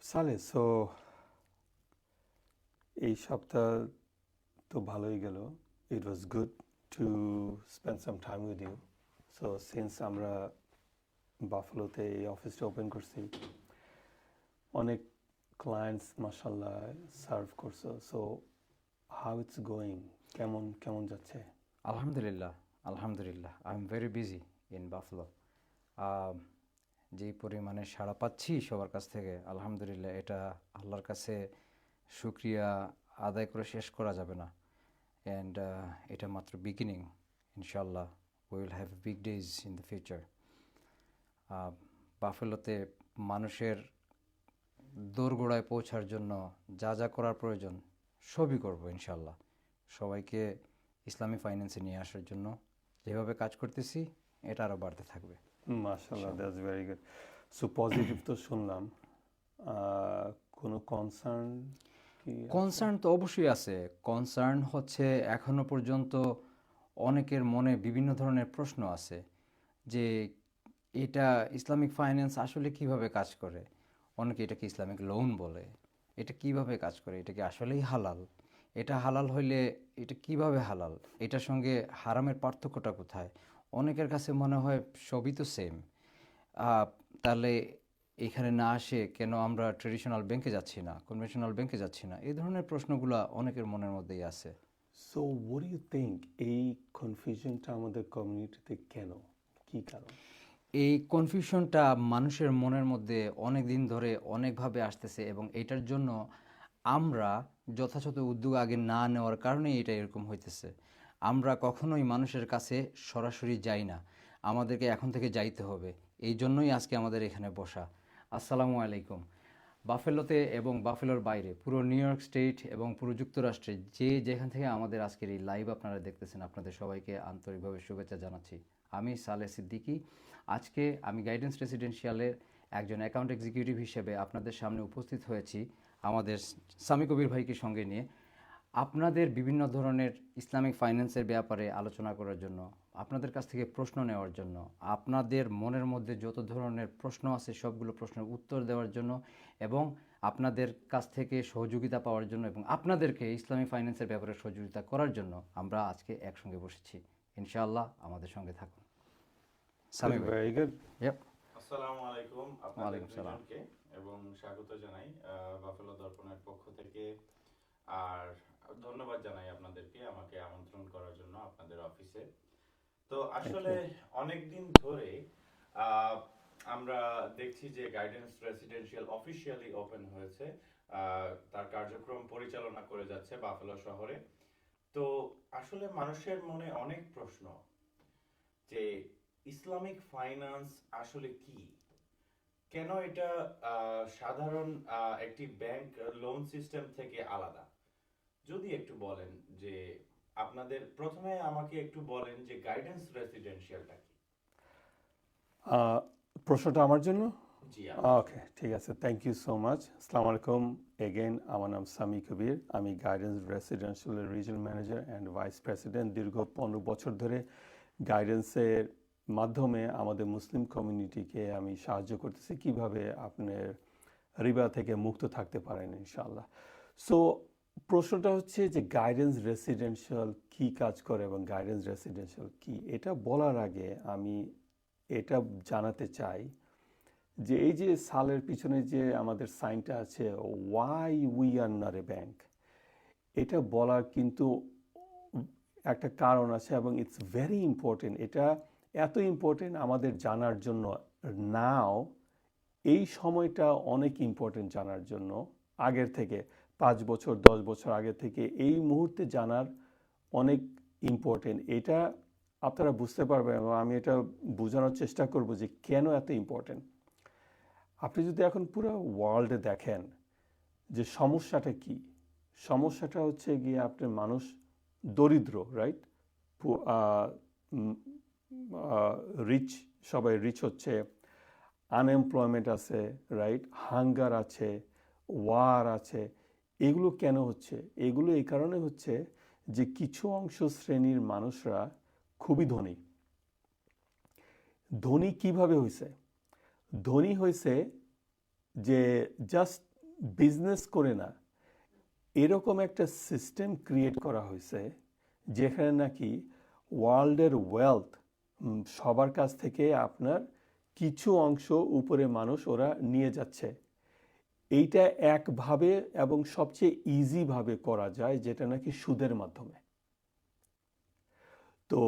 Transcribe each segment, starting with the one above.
সালে সো এই সপ্তাহ তো ভালোই গেল। It was good to spend some time with you. So since আমরা বাফালোতে এই অফিসটা ওপেন করছি, অনেক ক্লায়েন্টস মাশাল্লাহ সার্ভ করছো। সো হাউ ইটস গোয়িং, কেমন কেমন যাচ্ছে? আলহামদুলিল্লাহ, আলহামদুলিল্লাহ। I am very busy in Buffalo. যেই পরিমাণে সাড়া পাচ্ছি সবার কাছ থেকে, আলহামদুলিল্লাহ, এটা আল্লাহর কাছে শুক্রিয়া আদায় করে শেষ করা যাবে না। অ্যান্ড এটা মাত্র বিগিনিং। ইনশাল্লাহ we will have big days in the future. বাফেলোতে মানুষের দোরগোড়ায় পৌঁছার জন্য যা যা করার প্রয়োজন সবই করব ইনশাল্লাহ। সবাইকে ইসলামী ফাইন্যান্সে নিয়ে আসার জন্য যেভাবে কাজ করতেছি এটা আরও বাড়তে থাকবে মাশাল্লাহ, ইনশাল্লাহ। That's very good. So positive তো শুনলাম, কোনো কনসার্ন কি আছে? কনসার্ন তো অবশ্যই আছে। কনসার্ন হচ্ছে এখনো পর্যন্ত অনেকের মনে বিভিন্ন ধরনের প্রশ্ন আছে যে এটা ইসলামিক ফাইন্যান্স আসলে কিভাবে কাজ করে। অনেকে এটাকে ইসলামিক লোন বলে। এটা কিভাবে কাজ করে, এটা কি আসলেই হালাল? এটা হালাল হইলে এটা কিভাবে হালাল? এটার সঙ্গে হারামের পার্থক্যটা কোথায়? অনেকের কাছে মনে হয় সবই তো সেম। তাহলে এখানে না আসে কেন আমরা ট্রেডিশনাল ব্যাংকে যাচ্ছি না, কনভেনশনাল ব্যাংকে যাচ্ছি না? এই ধরনের প্রশ্নগুলো অনেকের মনের মধ্যেই আছে। So what do you think, এই কনফিউশনটা আমাদের কমিউনিটিতে কেন, কি কারণ? এই কনফিউশনটা মানুষের মনের মধ্যে অনেক দিন ধরে অনেকভাবে আসতেছে এবং এটার জন্য আমরা যথাযথ উদ্যোগ আগে না নেওয়ার কারণেই এটা এরকম হইতেছে। আমরা কখনোই মানুষের কাছে সরাসরি যাই না, আমাদেরকে এখন থেকে যাইতে হবে। এই জন্যই আজকে আমাদের এখানে বসা। আসসালামু আলাইকুম। বাফেলোতে এবং বাফেলোর বাইরে পুরো নিউ ইয়র্ক স্টেট এবং পুরো যুক্তরাষ্ট্রে যে যেখান থেকে আমাদের আজকের এই লাইভ আপনারা দেখতেছেন, আপনাদের সবাইকে আন্তরিকভাবে শুভেচ্ছা জানাচ্ছি। আমি সালেহ সিদ্দিকী। আজকে আমি গাইডেন্স রেসিডেন্সিয়ালের একজন অ্যাকাউন্ট এক্সিকিউটিভ হিসেবে আপনাদের সামনে উপস্থিত হয়েছি আমাদের সামি কবির ভাইকে সঙ্গে নিয়ে আপনাদের বিভিন্ন ধরনের ইসলামিক ফাইন্যান্সের ব্যাপারে আলোচনা করার জন্য, আপনাদের কাছ থেকে প্রশ্ন নেওয়ার জন্য, আপনাদের মনের মধ্যে যত ধরনের প্রশ্ন আছে সবগুলো প্রশ্নের উত্তর দেওয়ার জন্য এবং আপনাদের কাছ থেকে সহযোগিতা পাওয়ার জন্য এবং আপনাদেরকে ইসলামী ফাইন্যান্সের ব্যাপারে সহযোগিতা করার জন্য আমরা আজকে একসঙ্গে বসেছি। ইনশাআল্লাহ আমাদের সঙ্গে থাকুন। সামি ভাই। Very good. ইয়েপ। আসসালামু আলাইকুম আপনাদের ওয়ালাইকুম সালাম। দুইজনকে এবং স্বাগত জানাই বাফেলো দর্পণের পক্ষ থেকে। আর ধন্যবাদ জানাই আপনাদেরকে আমাকে আমন্ত্রণ করার জন্য আপনাদের অফিসে। তো থ্যাংক আসলে ইউ। অনেক দিন ধরে আহ, আমরা দেখছি যে গাইডেন্স রেসিডেন্সিয়াল অফিসিয়ালি ওপেন হয়েছে। তার কার্যক্রম পরিচালনা করে যাচ্ছে বাফেলো শহরে। তো আসলে মানুষের মনে অনেক প্রশ্ন যে ইসলামিক ফাইন্যান্স আসলে কি, কেন এটা সাধারণ একটি ব্যাংক লোন সিস্টেম থেকে আলাদা। যদি একটু বলেন যে আপনাদের প্রথমে আমাকে একটু বলেন যে গাইডেন্স রেসিডেন্সিয়ালটা কি। প্রশ্নটা আমার জন্য? জি আপনার ওকে, জন্য। ঠিক আছে, থ্যাংক ইউ সো মাচ। আসসালামু আলাইকুম এগেইন, আমার নাম সামি কবির। আমি গাইডেন্স রেসিডেন্সিয়ালের regional manager and vice president. দীর্ঘ 15 বছর ধরে গাইডেন্সের মাধ্যমে আমাদের মুসলিম কমিউনিটিকে আমি সাহায্য করতেছি কীভাবে আপনার রিবা থেকে মুক্ত থাকতে পারেন ইনশাআল্লাহ। সো প্রশ্নটা হচ্ছে যে গাইডেন্স রেসিডেন্সিয়াল কী কাজ করে এবং গাইডেন্স রেসিডেন্সিয়াল কি, এটা বলার আগে আমি এটা জানাতে চাই যে এই যে সালের পিছনে যে আমাদের সাইনটা আছে, why we are not a bank, এটা বলার কিন্তু একটা কারণ আছে এবং ইটস ভেরি ইম্পর্টেন্ট। এটা এত ইম্পর্টেন্ট আমাদের জানার জন্য নাও, এই সময়টা অনেক ইম্পর্টেন্ট জানার জন্য। আগের থেকে 5 বছর 10 বছর আগে থেকে এই মুহূর্তে জানার অনেক ইম্পর্টেন্ট। এটা আপনারা বুঝতে পারবেন এবং আমি এটা বোঝানোর চেষ্টা করব যে কেন এত ইম্পর্টেন্ট। আপনি যদি এখন পুরো ওয়ার্ল্ডে দেখেন যে সমস্যাটা কি, সমস্যাটা হচ্ছে গিয়ে আপনার মানুষ দরিদ্র, রাইট? রিচ, সবাই রিচ হচ্ছে, আনএমপ্লয়মেন্ট আছে, রাইট? হাঙ্গার আছে, ওয়ার আছে। এগুলো কেন হচ্ছে? এগুলো এই কারণে হচ্ছে যে কিছু অংশ শ্রেণীর মানুষরা খুবই ধনী। ধনী কিভাবে হয়েছে? ধনী হয়েছে যে জাস্ট বিজনেস করে না, এরকম একটা সিস্টেম ক্রিয়েট করা হয়েছে যেখানে নাকি ওয়ার্ল্ডের ওয়েলথ সবার কাছ থেকে আপনার কিছু অংশ উপরে মানুষ ওরা নিয়ে যাচ্ছে। এইটা একভাবে এবং সবচেয়ে ইজিভাবে করা যায়, যেটা নাকি সুদের মাধ্যমে। তো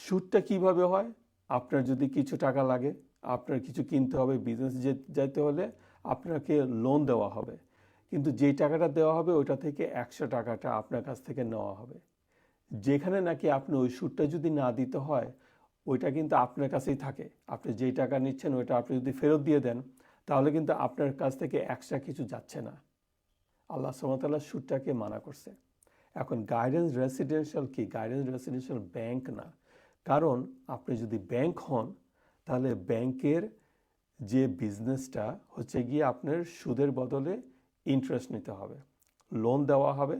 সুদটা কিভাবে হয়? আপনার যদি কিছু টাকা লাগে, আপনার কিছু কিনতে হবে, বিজনেস যেতে হলে আপনাকে লোন দেওয়া হবে, কিন্তু যেই টাকাটা দেওয়া হবে ওইটা থেকে 100 টাকাটা আপনার কাছ থেকে নেওয়া হবে। যেখানে নাকি আপনি ওই সুদটা যদি না দিতে হয়, ওইটা কিন্তু আপনার কাছেই থাকে। আপনি যেই টাকা নিচ্ছেন ওইটা আপনি যদি ফেরত দিয়ে দেন, তাহলে কিন্তু আপনার কাছ থেকে এক্সট্রা কিছু যাচ্ছে না। আল্লাহ সুবহানাহু ওয়া তাআলা সুদটাকে মানা করছে। এখন গাইডেন্স রেসিডেন্সিয়াল কি? গাইডেন্স রেসিডেন্সিয়াল ব্যাংক না। কারণ আপনি যদি ব্যাংক হন, তাহলে ব্যাংকের যে বিজনেসটা হচ্ছে গিয়ে আপনার সুদের বদলে ইন্টারেস্ট নিতে হবে, লোন দেওয়া হবে,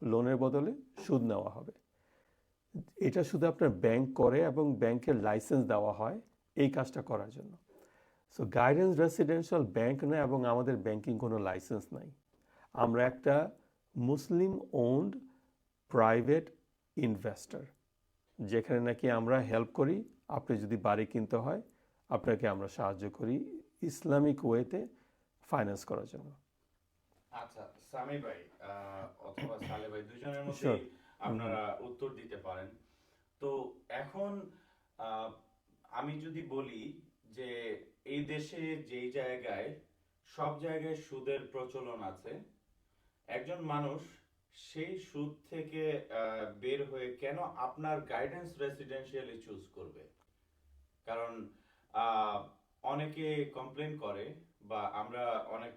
লোনের বদলে সুদ নেওয়া হবে। এটা শুধু আপনার ব্যাংক করে এবং ব্যাংকের লাইসেন্স দেওয়া হয় এই কাজটা করার জন্য। সো গাইডেন্স রেসিডেন্সিয়াল ব্যাংক না, এবং আমাদের ব্যাংকিং কোনো লাইসেন্স নাই। আমরা একটা মুসলিম ওন্ড প্রাইভেট ইনভেস্টর, যেখানে নাকি আমরা হেল্প করি। আপনি যদি বাড়ি কিনতে হয়, আপনাকে আমরা সাহায্য করি ইসলামিক ওয়েতে ফাইন্যান্স করার জন্য। আচ্ছা, সামি ভাই অথবা সালে ভাই, দুজনের মধ্যে Sure. আপনারা উত্তর দিতে পারেন। তো এখন আহ, আমি যদি বলি যে এই দেশে যেই জায়গায় সব জায়গায় সুদের প্রচলন আছে, একজন মানুষ সেই সুদ থেকে বের হয়ে কেন আপনার গাইডেন্স রেসিডেন্সিয়ালি চুজ করবে? কারণ আহ, অনেকে কমপ্লেন করে বা আমরা অনেক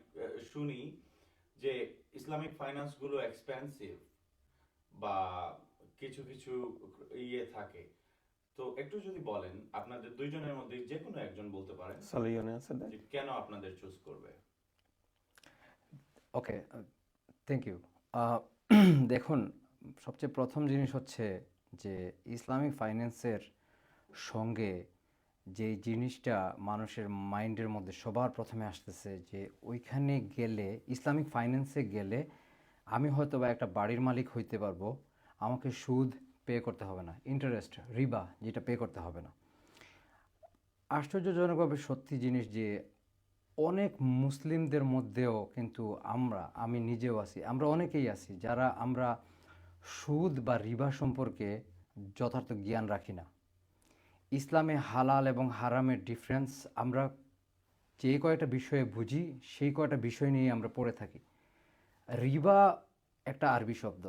শুনি যে ইসলামিক ফাইন্যান্স গুলো এক্সপেন্সিভ বা কিছু কিছু ইয়ে থাকে। তো একটু যদি বলেন, আপনাদের দুইজনের মধ্যে যে কোনো একজন বলতে পারেন সালিয়নে আছে না? যে কেন আপনাদের চুজ করবে। ওকে, থ্যাংক ইউ। দেখুন, সবচেয়ে প্রথম জিনিস হচ্ছে যে ইসলামিক ফাইন্যান্সের সঙ্গে যে জিনিসটা মানুষের মাইন্ডের মধ্যে সবার প্রথমে আসতেছে যে ওইখানে গেলে, ইসলামিক ফাইন্যান্সে গেলে আমি হয়তো বা একটা বাড়ির মালিক হইতে পারবো, আমাকে সুদ পে করতে হবে না, ইন্টারেস্ট, রিবা যেটা পে করতে হবে না। আশ্চর্যজনকভাবে সত্যি জিনিস যে অনেক মুসলিমদের মধ্যেও কিন্তু আমি নিজেও আছি, আমরা অনেকেই আছি যারা আমরা সুদ বা রিবা সম্পর্কে যথার্থ জ্ঞান রাখি না। ইসলামে হালাল এবং হারামের ডিফারেন্স আমরা যে কয়টা বিষয়ে বুঝি সেই কয়টা বিষয় নিয়ে আমরা পড়ে থাকি। রিবা একটা আরবি শব্দ,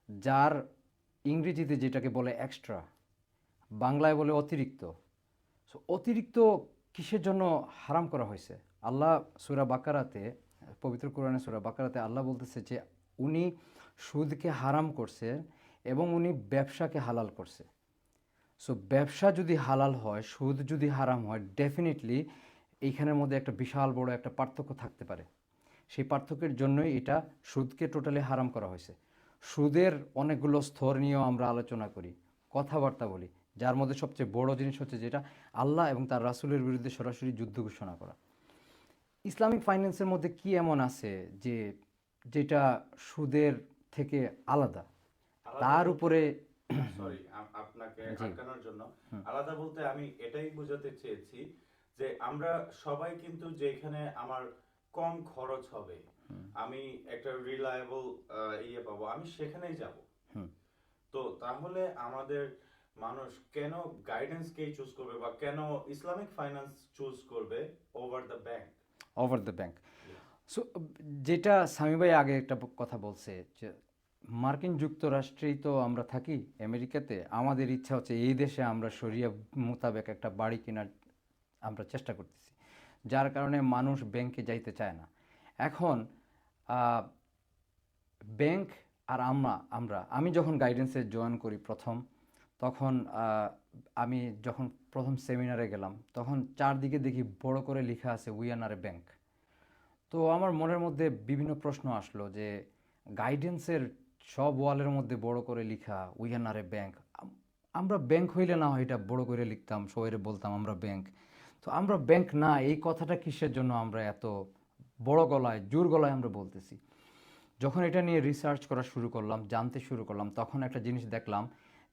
যার ইংরেজিতে যেটাকে বলে এক্সট্রা, বাংলায় বলে অতিরিক্ত। সো অতিরিক্ত কিসের জন্য হারাম করা হয়েছে? আল্লাহ সূরা বাকারাতে, পবিত্র কোরআনে সূরা বাকারাতে আল্লাহ বলতেছে যে উনি সুদকে হারাম করছে এবং উনি ব্যবসাকে হালাল করছে। সো ব্যবসা যদি হালাল হয়, সুদ যদি হারাম হয়, ডেফিনেটলি এইখানের মধ্যে একটা বিশাল বড় একটা পার্থক্য থাকতে পারে। সেই পার্থক্যের জন্যই এটা সুদকে টোটালি হারাম করা হয়েছে। সুদের অনেকগুলো স্তর নিয়েও আমরা আলোচনা করি, কথাবার্তা বলি, যার মধ্যে সবচেয়ে বড় জিনিস হচ্ছে যেটা আল্লাহ এবং তার রাসূলের বিরুদ্ধে সরাসরি যুদ্ধ ঘোষণা করা। ইসলামিক ফাইন্যান্সের মধ্যে কি এমন আছে যে যেটা সুদের থেকে আলাদা? তার উপরে সরি আপনাকে জি। আটকানোর জন্য, আলাদা বলতে আমি এটাই বোঝাতে চেয়েছি যে আমরা সবাই কিন্তু যেখানে আমার কম খরচ হবে, আমি একটা রিলায়েবল ইয়ে পাবো, আমি সেখানেই যাব। তো তাহলে আমাদের মানুষ কেন গাইডেন্সকেই চুজ করবে বা কেন ইসলামিক ফাইন্যান্স চুজ করবে over the bank? Over the bank. So যেটা সামি ভাই আগে একটা কথা বলছে যে মার্কিন যুক্তরাষ্ট্রেই তো আমরা থাকি, আমেরিকাতে, আমাদের ইচ্ছা হচ্ছে এই দেশে আমরা শরিয়া মোতাবেক একটা বাড়ি কেনার আমরা চেষ্টা করতেছি, যার কারণে মানুষ ব্যাংকে যাইতে চায় না। এখন ব্যাংক আর আমি যখন গাইডেন্সে জয়েন করি প্রথম, তখন আমি যখন প্রথম সেমিনারে গেলাম, তখন চারদিকে দেখি বড় করে লেখা আছে উই আর এ ব্যাংক। তো আমার মনের মধ্যে বিভিন্ন প্রশ্ন আসলো যে গাইডেন্সের সব ওয়ালের মধ্যে বড় করে লেখা উই আর এ ব্যাংক, আমরা ব্যাংক হইলে না হয় এটা বড় করে লিখতাম, সবাইরে বলতাম আমরা ব্যাংক। তো আমরা ব্যাংক না, এই কথাটা কিসের জন্য আমরা এত বড় গলায় জোর গলায় আমরা বলতেছি। যখন এটা নিয়ে রিসার্চ করা শুরু করলাম, জানতে শুরু করলাম, তখন একটা জিনিস দেখলাম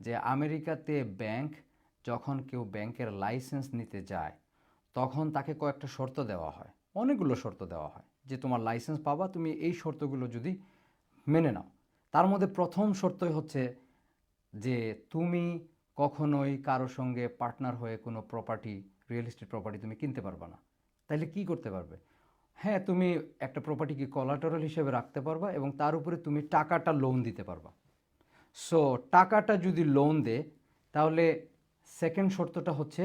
যে আমেরিকাতে ব্যাংক, যখন কেউ ব্যাংকের লাইসেন্স নিতে যায় তখন তাকে কয়েকটা শর্ত দেওয়া হয়, অনেকগুলো শর্ত দেওয়া হয় যে তোমার লাইসেন্স পাবা তুমি এই শর্তগুলো যদি মেনে নাও। তার মধ্যে প্রথম শর্তই হচ্ছে যে তুমি কখনোই কারোর সঙ্গে পার্টনার হয়ে কোনো প্রপার্টি, রিয়েল এস্টেট প্রপার্টি তুমি কিনতে পারবা না। তাইলে কি করতে পারবে? হ্যাঁ, তুমি একটা প্রপার্টিকে কোলাটারাল হিসেবে রাখতে পারবা এবং তার উপরে তুমি টাকাটা লোন দিতে পারবা। সো টাকাটা যদি লোন দে, তাহলে সেকেন্ড শর্তটা হচ্ছে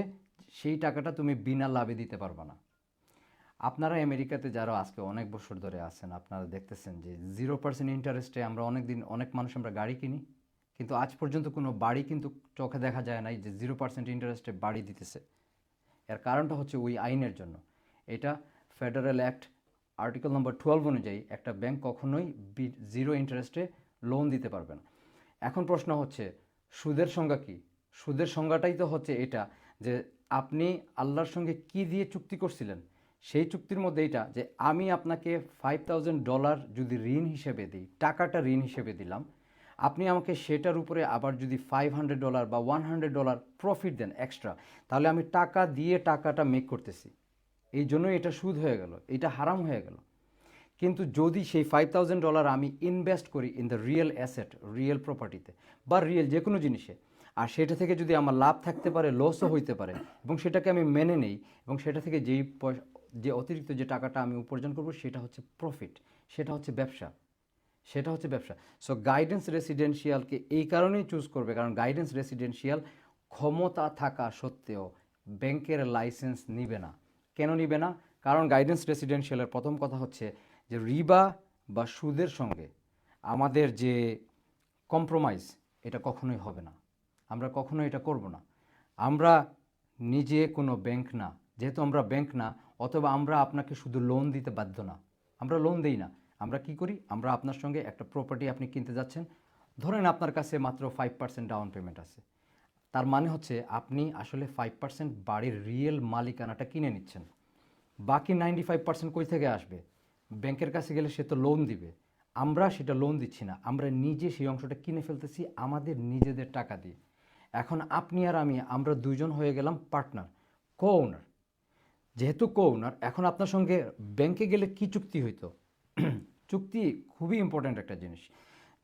সেই টাকাটা তুমি বিনা লাভে দিতে পারবা না। আপনারা আমেরিকাতে যারা আজকে অনেক বছর ধরে আছেন, আপনারা দেখতেছেন যে 0% ইন্টারেস্টে আমরা অনেক মানুষ আমরা গাড়ি কিনি, কিন্তু আজ পর্যন্ত কোনো বাড়ি কিন্তু চোখে দেখা যায় নাই যে 0% ইন্টারেস্টে বাড়ি দিতেছে। এর কারণটা হচ্ছে ওই আইনের জন্য। এটা ফেডারেল অ্যাক্ট আর্টিকেল নম্বর 12 অনুযায়ী একটা ব্যাংক কখনোই 0 ইন্টারেস্টে লোন দিতে পারবে না। এখন প্রশ্ন হচ্ছে সুদের সংজ্ঞা কী? সুদের সংজ্ঞাটাই তো হচ্ছে এটা যে আপনি আল্লাহর সঙ্গে কি দিয়ে চুক্তি করছিলেন, সেই চুক্তির মধ্যে এটা যে আমি আপনাকে $5,000 যদি ঋণ হিসেবে দিই, টাকাটা ঋণ হিসেবে দিলাম, আপনি আমাকে সেটার উপরে আবার যদি $500 বা $100 প্রফিট দেন এক্সট্রা, তাহলে আমি টাকা দিয়ে টাকাটা মেক করতেছি, এই জন্যই এটা সুদ হয়ে গেল, এটা হারাম হয়ে গেল। কিন্তু যদি সেই $5,000 আমি ইনভেস্ট করি in the real asset, real প্রপার্টিতে বা রিয়েল যে কোনো জিনিসে, আর সেটা থেকে যদি আমার লাভ থাকতে পারে, লসও হইতে পারে, এবং সেটাকে আমি মেনে নেই, এবং সেটা থেকে যে অতিরিক্ত যে টাকাটা আমি উপার্জন করব সেটা হচ্ছে প্রফিট, সেটা হচ্ছে ব্যবসা, সেটা হচ্ছে ব্যবসা। সো গাইডেন্স রেসিডেন্সিয়ালকে এই কারণেই চুজ করবে, কারণ গাইডেন্স রেসিডেন্সিয়াল ক্ষমতা থাকা সত্ত্বেও ব্যাংকের লাইসেন্স নিবে না। কেন নিবে না? কারণ গাইডেন্স রেসিডেন্সিয়ালের প্রথম কথা হচ্ছে যে রিবা বা সুদের সঙ্গে আমাদের যে কম্প্রোমাইজ, এটা কখনোই হবে না, আমরা কখনোই এটা করব না। আমরা নিজে কোনো ব্যাংক না, যেহেতু আমরা ব্যাংক না, অথবা আমরা আপনাকে শুধু লোন দিতে বাধ্য না, আমরা লোন দেই না। আমরা কি করি? আমরা আপনার সঙ্গে একটা প্রপার্টি আপনি কিনতে যাচ্ছেন, ধরেন আপনার কাছে মাত্র 5% ডাউন পেমেন্ট আছে, তার মানে হচ্ছে আপনি আসলে 5% বাড়ির রিয়েল মালিকানাটা কিনে নিচ্ছেন। বাকি 95% কই থেকে আসবে? ব্যাংকের কাছে গেলে সে তো লোন দিবে, আমরা সেটা লোন দিচ্ছি না, আমরা নিজে সেই অংশটা কিনে ফেলতেছি আমাদের নিজেদের টাকা দিয়ে। এখন আপনি আর আমি, আমরা দুইজন হয়ে গেলাম পার্টনার, কো ওনার। যেহেতু কো ওনার, এখন আপনার সঙ্গে ব্যাংকে গেলে কি চুক্তি হইতো? চুক্তি খুবই ইম্পর্ট্যান্ট একটা জিনিস,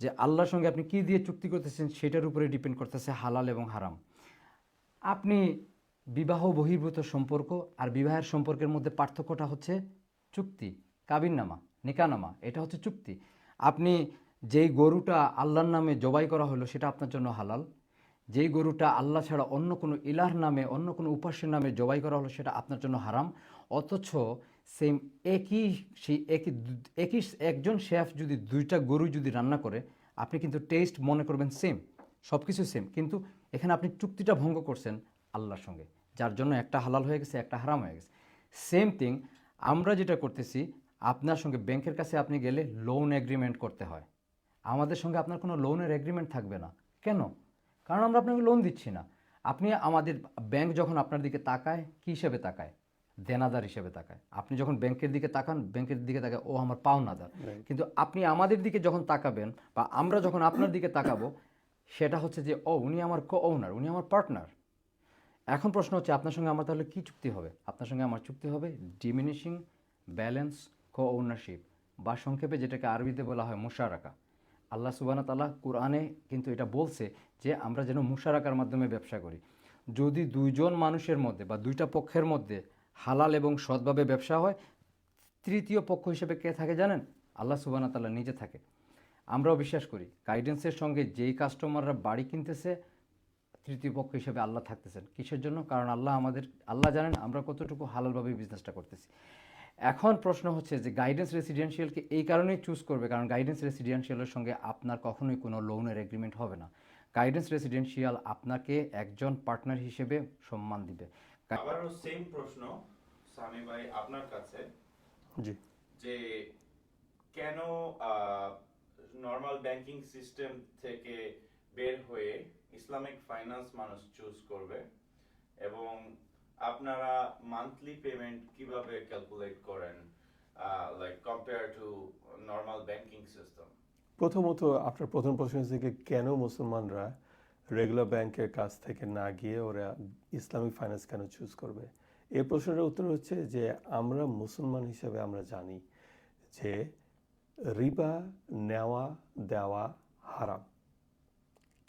যে আল্লাহর সঙ্গে আপনি কি দিয়ে চুক্তি করতেছেন সেটার উপরে ডিপেন্ড করতেছে হালাল এবং হারাম। আপনি বিবাহ বহির্ভূত সম্পর্ক আর বিবাহের সম্পর্কের মধ্যে পার্থক্যটা হচ্ছে চুক্তি, কাবিননামা, নিকানামা, এটা হচ্ছে চুক্তি। আপনি যেই গরুটা আল্লাহর নামে জবাই করা হলো সেটা আপনার জন্য হালাল, যেই গরুটা আল্লাহ ছাড়া অন্য কোনো ইলাহর নামে, অন্য কোনো উপাস্যের নামে জবাই করা হলো সেটা আপনার জন্য হারাম। অথচ সেম একই একজন শেফ যদি দুইটা গরু যদি রান্না করে, আপনি কিন্তু টেস্ট মনে করবেন সেম, সব কিছু সেম, কিন্তু এখানে আপনি চুক্তিটা ভঙ্গ করছেন আল্লাহর সঙ্গে, যার জন্য একটা হালাল হয়ে গেছে, একটা হারাম হয়ে গেছে। সেম থিং আমরা যেটা করতেছি, আপনার সঙ্গে ব্যাংকের কাছে আপনি গেলে লোন এগ্রিমেন্ট করতে হয়, আমাদের সঙ্গে আপনার কোনো লোনের এগ্রিমেন্ট থাকবে না। কেন? কারণ আমরা আপনাকে লোন দিচ্ছি না। আপনি আমাদের, ব্যাংক যখন আপনার দিকে তাকায় কী হিসেবে তাকায়? দেনাদার হিসেবে তাকায়। আপনি যখন ব্যাংকের দিকে তাকান, ব্যাংকের দিকে তাকায় ও আমার পাওনাদার। কিন্তু আপনি আমাদের দিকে যখন তাকাবেন বা আমরা যখন আপনার দিকে তাকাবো, সেটা হচ্ছে যে ও উনি আমার কো ওনার, উনি আমার পার্টনার। এখন প্রশ্ন হচ্ছে আপনার সঙ্গে আমার তাহলে কী চুক্তি হবে? আপনার সঙ্গে আমার চুক্তি হবে ডিমিনিশিং ব্যালেন্স কো ওনারশিপ, বা সংক্ষেপে যেটাকে আরবিতে বলা হয় মুশারাকা। আল্লাহ সুবহানাহু ওয়া তাআলা কোরআনে কিন্তু এটা বলছে যে আমরা যেন মুশারাকার মাধ্যমে ব্যবসা করি। যদি দুইজন মানুষের মধ্যে বা দুইটা পক্ষের মধ্যে হালাল এবং সৎভাবে ব্যবসা হয়, তৃতীয় পক্ষ হিসেবে কে থাকে জানেন? আল্লাহ সুবহানাহু ওয়া তাআলা নিজে থাকে। আমরাও বিশ্বাস করি গাইডেন্সের সঙ্গে যেই কাস্টমাররা বাড়ি কিনতেছে, তৃতীয় পক্ষ হিসেবে আল্লাহ থাকতেছেন। কিসের জন্য? কারণ আল্লাহ জানেন আমরা কতটুকু হালালভাবে বিজনেসটা করতেছি। এখন প্রশ্ন হচ্ছে যে গাইডেন্স রেসিডেন্সিয়ালকে এই কারণেই চুজ করবে, কারণ গাইডেন্স রেসিডেন্সিয়ালের সঙ্গে আপনার কখনোই কোনো লোনের এগ্রিমেন্ট হবে না। গাইডেন্স রেসিডেন্সিয়াল আপনাকে একজন পার্টনার হিসেবে সম্মান দিবে। আবারও সেম প্রশ্ন সামি ভাই আপনার কাছে, জি। যে কেন নর্মাল ব্যাংকিং সিস্টেম থেকে বের হয়ে ইসলামিক ফাইন্যান্স মানুষ চুজ করবে, এবং আপনারা মান্থলি পেমেন্ট কিভাবে ক্যালকুলেট করেন? Like system? প্রথমত আপনার প্রথম প্রশ্ন থেকে কেন মুসলমানরা রেগুলার ব্যাংকের কাছ থেকে না গিয়ে ওরা ইসলামিক ফাইন্যান্স কেন চুজ করবে? এই প্রশ্নের উত্তর হচ্ছে যে আমরা মুসলমান হিসেবে আমরা জানি যে রিবা নেওয়া দেওয়া হারাম।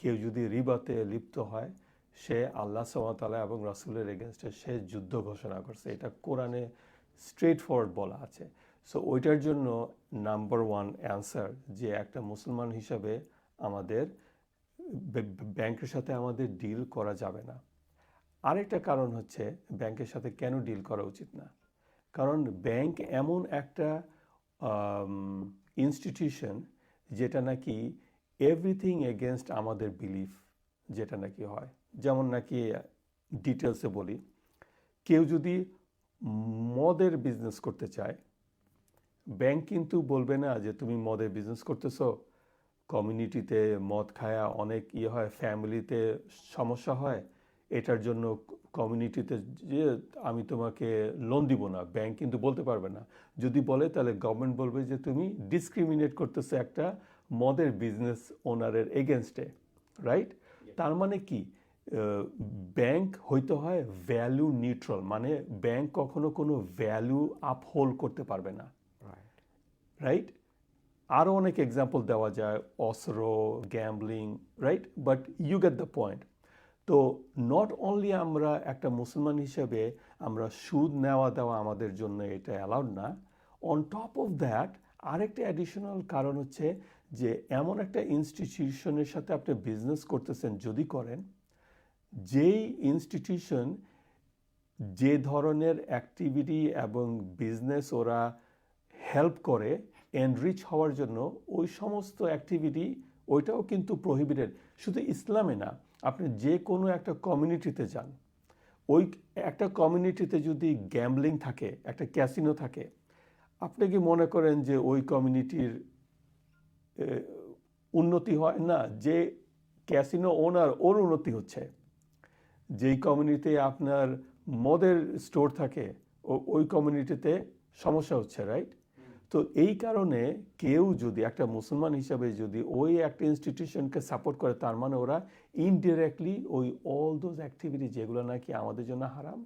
কেউ যদি রিবাতে লিপ্ত হয় সে আল্লাহ সুবহানাহু ওয়া তাআলা এবং রাসূলের এগেনস্টে সে যুদ্ধ ঘোষণা করছে, এটা কোরআনে স্ট্রেট ফরওয়ার্ড বলা আছে। সো ওইটার জন্য নাম্বার ওয়ান অ্যান্সার যে একটা মুসলমান হিসাবে আমাদের ব্যাংকের সাথে আমাদের ডিল করা যাবে না। আরেকটা কারণ হচ্ছে ব্যাংকের সাথে কেন ডিল করা উচিত না, কারণ ব্যাংক এমন একটা ইনস্টিটিউশন যেটা নাকি এভরিথিং এগেনস্ট আমাদের বিলিফ যেটা নাকি হয়। যেমন নাকি ডিটেলসে বলি, কেউ যদি মদের বিজনেস করতে চায়, ব্যাংক কিন্তু বলবে না যে তুমি মদের বিজনেস করতেছো, কমিউনিটিতে মদ খায়া অনেক ইয়ে হয়, ফ্যামিলিতে সমস্যা হয়, এটার জন্য কমিউনিটিতে যে আমি তোমাকে লোন দিব না। ব্যাংক কিন্তু বলতে পারবে না। যদি বলে তাহলে গভর্নমেন্ট বলবে যে তুমি ডিসক্রিমিনেট করতেছো একটা মদের বিজনেস ওনারের এগেনস্টে, রাইট? তার মানে কি, ব্যাংক হইতে হয় ভ্যালু নিউট্রাল, মানে ব্যাংক কখনো কোনো ভ্যালু আপহোল্ড করতে পারবে না, রাইট? আরও অনেক এক্সাম্পল দেওয়া যায়, অস্ত্র, gambling, right? But you get the point. তো নট অনলি আমরা একটা মুসলমান হিসেবে আমরা সুদ নেওয়া দেওয়া আমাদের জন্য এটা অ্যালাউড না, অন টপ অফ দ্যাট আরেকটা অ্যাডিশনাল কারণ হচ্ছে যে এমন একটা ইনস্টিটিউশনের সাথে আপনি বিজনেস করতেছেন যদি করেন, যেই ইনস্টিটিউশন যে ধরনের অ্যাক্টিভিটি এবং বিজনেস ওরা হেল্প করে এনরিচ হওয়ার জন্য, ওই সমস্ত অ্যাক্টিভিটি ওইটাও কিন্তু প্রহিবিটেড। শুধু ইসলামে না, আপনি যে কোনো একটা কমিউনিটিতে যান, ওই একটা কমিউনিটিতে যদি গ্যাম্বলিং থাকে, একটা ক্যাসিনো থাকে, আপনি কি মনে করেন যে ওই কমিউনিটির উন্নতি হয়? না, যে ক্যাসিনো ওনার ওর উন্নতি হচ্ছে। যেই কমিউনিটিতে আপনার মদের স্টোর থাকে ওই কমিউনিটিতে সমস্যা হচ্ছে, রাইট? তো এই কারণে কেউ যদি একটা মুসলমান হিসাবে যদি ওই একটা ইনস্টিটিউশনকে সাপোর্ট করে, তার মানে ওরা ইনডিরেক্টলি ওই অল দোজ অ্যাক্টিভিটি যেগুলো নাকি আমাদের জন্য হারাম,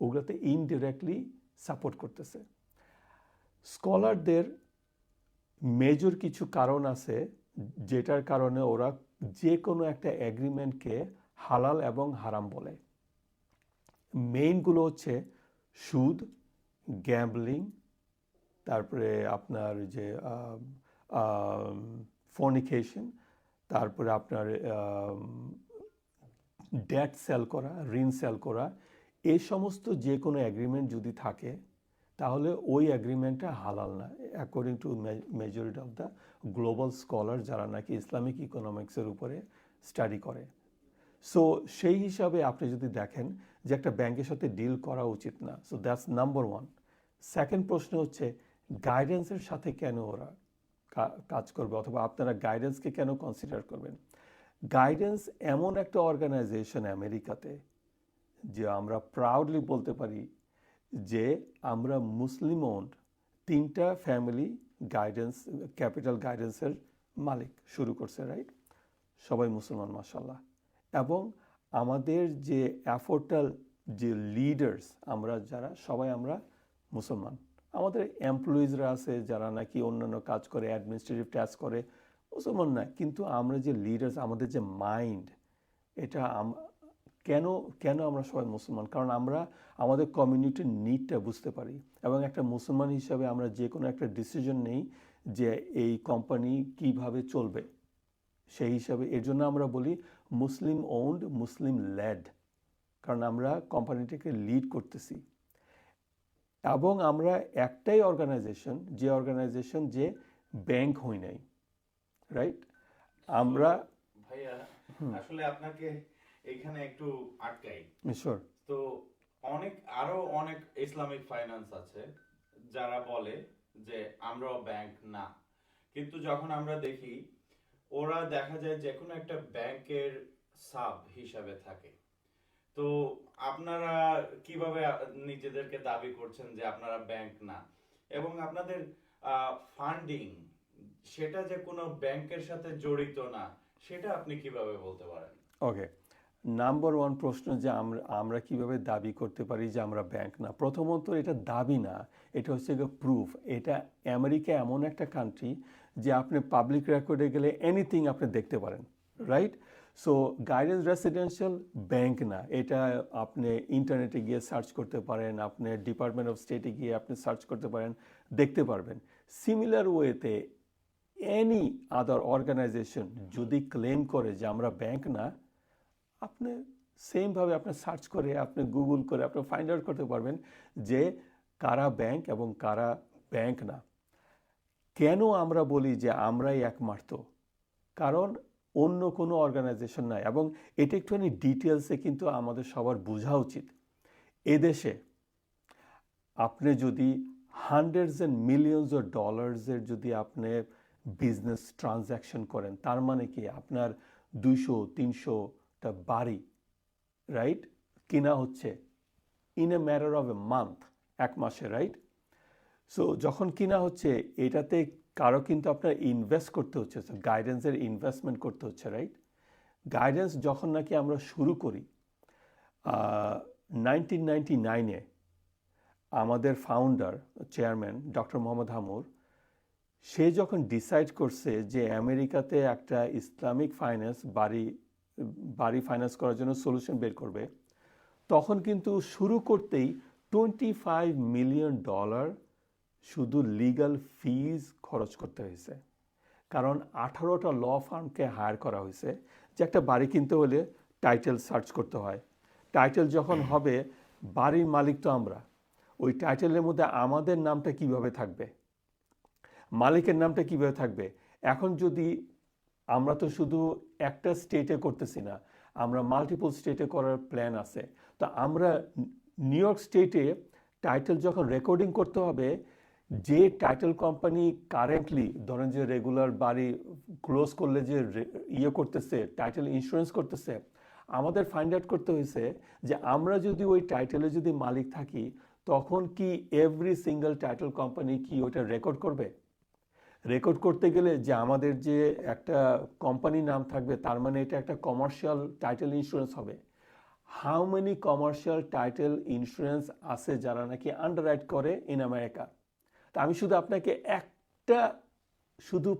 ওগুলোতে ইনডিরেক্টলি সাপোর্ট করতেছে। স্কলারদের মেজর কিছু কারণ আছে যেটার কারণে ওরা যে কোনো একটা এগ্রিমেন্টকে হালাল এবং হারাম বলে। মেইনগুলো হচ্ছে সুদ, গ্যাম্বলিং, তারপরে আপনার যে ফর্নিকেশন, তারপরে আপনার ডেট সেল করা, ঋণ সেল করা, এই সমস্ত যে কোনো এগ্রিমেন্ট যদি থাকে তাহলে ওই এগ্রিমেন্টটা হালাল না, according to majority of the global scholar যারা নাকি ইসলামিক ইকোনমিক্সের উপরে স্টাডি করে। সো সেই হিসাবে আপনি যদি দেখেন যে একটা ব্যাংকের সাথে ডিল করা উচিত না, so that's number one. Second প্রশ্ন হচ্ছে গাইডেন্সের সাথে কেন ওরা কাজ করবে, অথবা আপনারা গাইডেন্সকে কেন কনসিডার করবেন? গাইডেন্স এমন একটা অর্গানাইজেশন আমেরিকাতে যে আমরা প্রাউডলি বলতে পারি যে আমরা মুসলিম ওন্ড 3টা ফ্যামিলি গাইডেন্স, ক্যাপিটাল গাইডেন্সের মালিক শুরু করছে, রাইট? সবাই মুসলমান মাশাআল্লাহ। এবং আমাদের যে অ্যাফোর্টাল যে লিডার্স আমরা যারা সবাই আমরা মুসলমান। আমাদের এমপ্লয়িজরা আছে যারা নাকি অন্যান্য কাজ করে, অ্যাডমিনিস্ট্রেটিভ টাস্ক করে, মুসলমান না, কিন্তু আমরা যে লিডার্স, আমাদের যে মাইন্ড, এটা কেন কেন আমরা সবাই মুসলমান? কারণ আমরা আমাদের কমিউনিটির নিডটা বুঝতে পারি, এবং একটা মুসলমান হিসাবে আমরা যে কোনো একটা ডিসিশন নেই যে এই কোম্পানি কিভাবে চলবে, সেই হিসাবে এর জন্য আমরা বলি মুসলিম ওন্ড, মুসলিম লেড, কারণ আমরা কোম্পানিটাকে লিড করতেছি। এবং আমরা একটাই অর্গানাইজেশন, যে অর্গানাইজেশন যে ব্যাংক হই নাই, রাইট? আমরা ভাইয়া আসলে আপনাকে এখানে একটু আটকাই। শিওর। তো আরো অনেক ইসলামিক ফাইন্যান্স আছে যারা বলে যে আমরাও ব্যাংক না, কিন্তু যখন আমরা দেখি ওরা দেখা যায় যে কোনো একটা ব্যাংকের সাব হিসাবে থাকে। তো আপনারা কিভাবে নিজেদেরকে দাবি করছেন যে আপনারা ব্যাংক না, এবং আপনাদের ফান্ডিং সেটা যে কোনো ব্যাংকের সাথে জড়িত না, সেটা আপনি কিভাবে বলতে পারেন? ওকে, নাম্বার ওয়ান প্রশ্ন যে আমরা আমরা কিভাবে দাবি করতে পারি যে আমরা ব্যাংক না। প্রথমত এটা দাবি না, এটা হচ্ছে গিয়ে প্রুফ। এটা আমেরিকা এমন একটা কান্ট্রি যে আপনি পাবলিক রেকর্ডে গেলে এনিথিং আপনি দেখতে পারেন, right? So Guidance residential bank না, এটা আপনি ইন্টারনেটে গিয়ে সার্চ করতে পারেন, আপনি ডিপার্টমেন্ট অফ স্টেটে গিয়ে আপনি সার্চ করতে পারেন, দেখতে পারবেন। সিমিলার ওয়েতে এনি আদার অর্গানাইজেশন যদি ক্লেম করে যে আমরা ব্যাংক না, আপনি সেমভাবে আপনি সার্চ করে আপনি গুগল করে আপনি ফাইন্ড আউট করতে পারবেন যে কারা ব্যাংক এবং কারা ব্যাংক না। কেন আমরা বলি যে আমরাই একমাত্র? কারণ অন্য কোনো অর্গানাইজেশন নাই, এবং এটা একটুখানি ডিটেলসে কিন্তু আমাদের সবার বোঝা উচিত। এদেশে আপনি যদি হান্ড্রেডস অ্যান্ড মিলিয়নস অফ ডলার্সের যদি আপনি বিজনেস ট্রানজ্যাকশন করেন, তার মানে কি আপনার 200-300টা বাড়ি, রাইট, কিনা হচ্ছে in a matter of a month, এক মাসে, রাইট? সো যখন কিনা হচ্ছে এটাতে কারো কিন্তু আপনার ইনভেস্ট করতে হচ্ছে, গাইডেন্সের ইনভেস্টমেন্ট করতে হচ্ছে, রাইট? গাইডেন্স যখন নাকি আমরা শুরু করি 1999-এ, আমাদের founder chairman doctor Mohammad Hamour, সে যখন ডিসাইড করছে যে আমেরিকাতে একটা ইসলামিক ফাইন্যান্স বাড়ি ফাইন্যান্স করার জন্য সলিউশন বের করবে, তখন কিন্তু শুরু করতেই $25 মিলিয়ন শুধু লিগ্যাল ফিজ খরচ করতে হয়েছে। কারণ 18টা ল ফার্মকে হায়ার করা হয়েছে যে একটা বাড়ি কিনতে হলে টাইটেল সার্চ করতে হয়। টাইটেল যখন হবে, বাড়ির মালিক তো আমরা, ওই টাইটেলের মধ্যে আমাদের নামটা কিভাবে থাকবে, মালিকের নামটা কিভাবে থাকবে। এখন যদি আমরা তো শুধু একটা স্টেটে করতেছি না, আমরা মাল্টিপল স্টেটে করার প্ল্যান আছে। তো আমরা নিউ ইয়র্ক স্টেটে টাইটেল যখন রেকর্ডিং করতে হবে, যে টাইটেল কোম্পানি কারেন্টলি ধরেন যে রেগুলার বাড়ি ক্লোজ করলে যে করতেছে, টাইটেল ইন্স্যুরেন্স করতেছে, আমাদের ফাইন্ড আউট করতে হয়েছে যে আমরা যদি ওই টাইটেলে যদি মালিক থাকি, তখন কি এভরি সিঙ্গেল টাইটেল কোম্পানি কি ওইটা রেকর্ড করবে? রেকর্ড করতে গেলে যে আমাদের যে একটা কোম্পানির নাম থাকবে, তার মানে এটা একটা কমার্শিয়াল টাইটেল ইন্স্যুরেন্স হবে। How many commercial title insurance আছে যারা নাকি আন্ডাররাইট করে ইন আমেরিকা? তা আমি শুধু আপনাকে একটা শুধু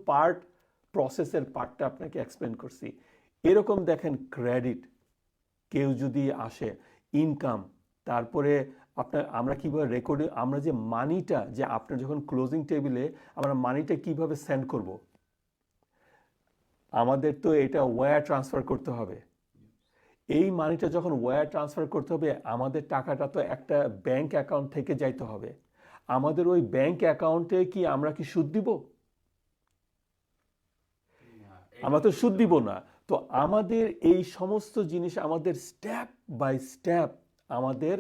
প্রসেসের পার্টটা আপনাকে এক্সপ্লেন করছি। এরকম দেখেন, ক্রেডিট কেউ যদি আসে, ইনকাম, তারপরে আমরা কিভাবে রেকর্ডে, আমরা যে মানিটা, যে আপনার যখন ক্লোজিং টেবিলে আমরা মানিটা কিভাবে সেন্ড করব, আমাদের তো এটা ওয়্যার ট্রান্সফার করতে হবে। এই মানিটা যখন ওয়্যার ট্রান্সফার করতে হবে, আমাদের টাকাটা তো একটা ব্যাংক অ্যাকাউন্ট থেকে যাইতে হবে। আমাদের ওই ব্যাংক অ্যাকাউন্টে কি আমরা কি সুদ দিব? আমরা তো সুদ দিব না। তো আমাদের এই সমস্ত জিনিস আমাদের স্টেপ বাই স্টেপ আমাদের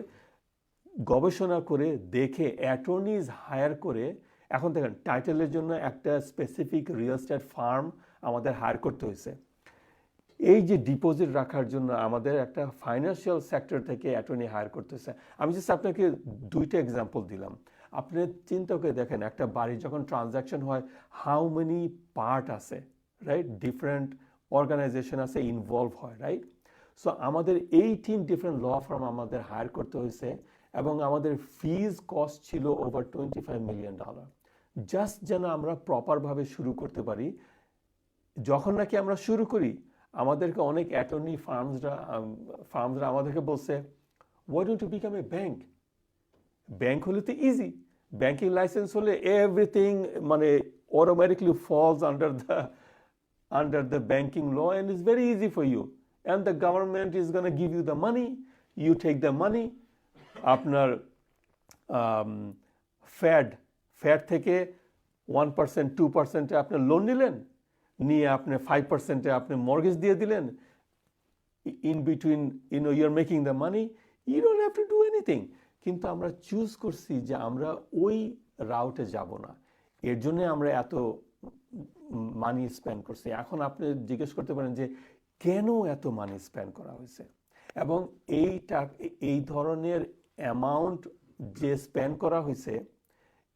গবেষণা করে দেখে অ্যাটর্নিজ হায়ার করে, এখন দেখেন টাইটেলের জন্য একটা স্পেসিফিক রিয়েল এস্টেট ফার্ম আমাদের হায়ার করতে হয়েছে। এই যে ডিপোজিট রাখার জন্য আমাদের একটা ফাইন্যান্সিয়াল সেক্টর থেকে অ্যাটর্নি হায়ার করতে হয়েছে। আমি জাস্ট আপনাকে 2টা এক্সাম্পল দিলাম। আপনি চিন্তা করে দেখেন, একটা বাড়ি যখন ট্রানজ্যাকশন হয়, হাউ মেনি পার্ট আছে, রাইট? ডিফারেন্ট অর্গানাইজেশন আছে, ইনভলভ হয়, রাইট? সো আমাদের 18 ডিফারেন্ট ল ফার্ম আমাদের হায়ার করতে হয়েছে, এবং আমাদের ফিজ কস্ট ছিল ওভার $25 মিলিয়ন, জাস্ট যেন আমরা প্রপারভাবে শুরু করতে পারি। যখন নাকি আমরা শুরু করি, আমাদেরকে অনেক অ্যাটর্নি ফার্মসরা আমাদেরকে বলছে, why don't you become a bank? Bank হলে তো ইজি, ব্যাংকিং লাইসেন্স হলে এভরিথিং মানে automatically falls under the banking law and it's very easy for you, and the government is going to give you the money, you take the money, আপনার fad থেকে 1% 2% আপনি loan নিলেন, নিয়ে আপনি 5% আপনি mortgage দিয়ে দিলেন, in between you're making the money, you don't have to do anything. কিন্তু আমরা চুজ করছি যে আমরা ওই রাউটে যাব না, এর জন্য আমরা এত মানি স্পেন্ড করছি। এখন আপনি জিজ্ঞেস করতে পারেন যে কেন এত মানি স্পেন্ড করা হয়েছে, এবং এই ধরনের অ্যামাউন্ট যে স্পেন্ড করা হয়েছে,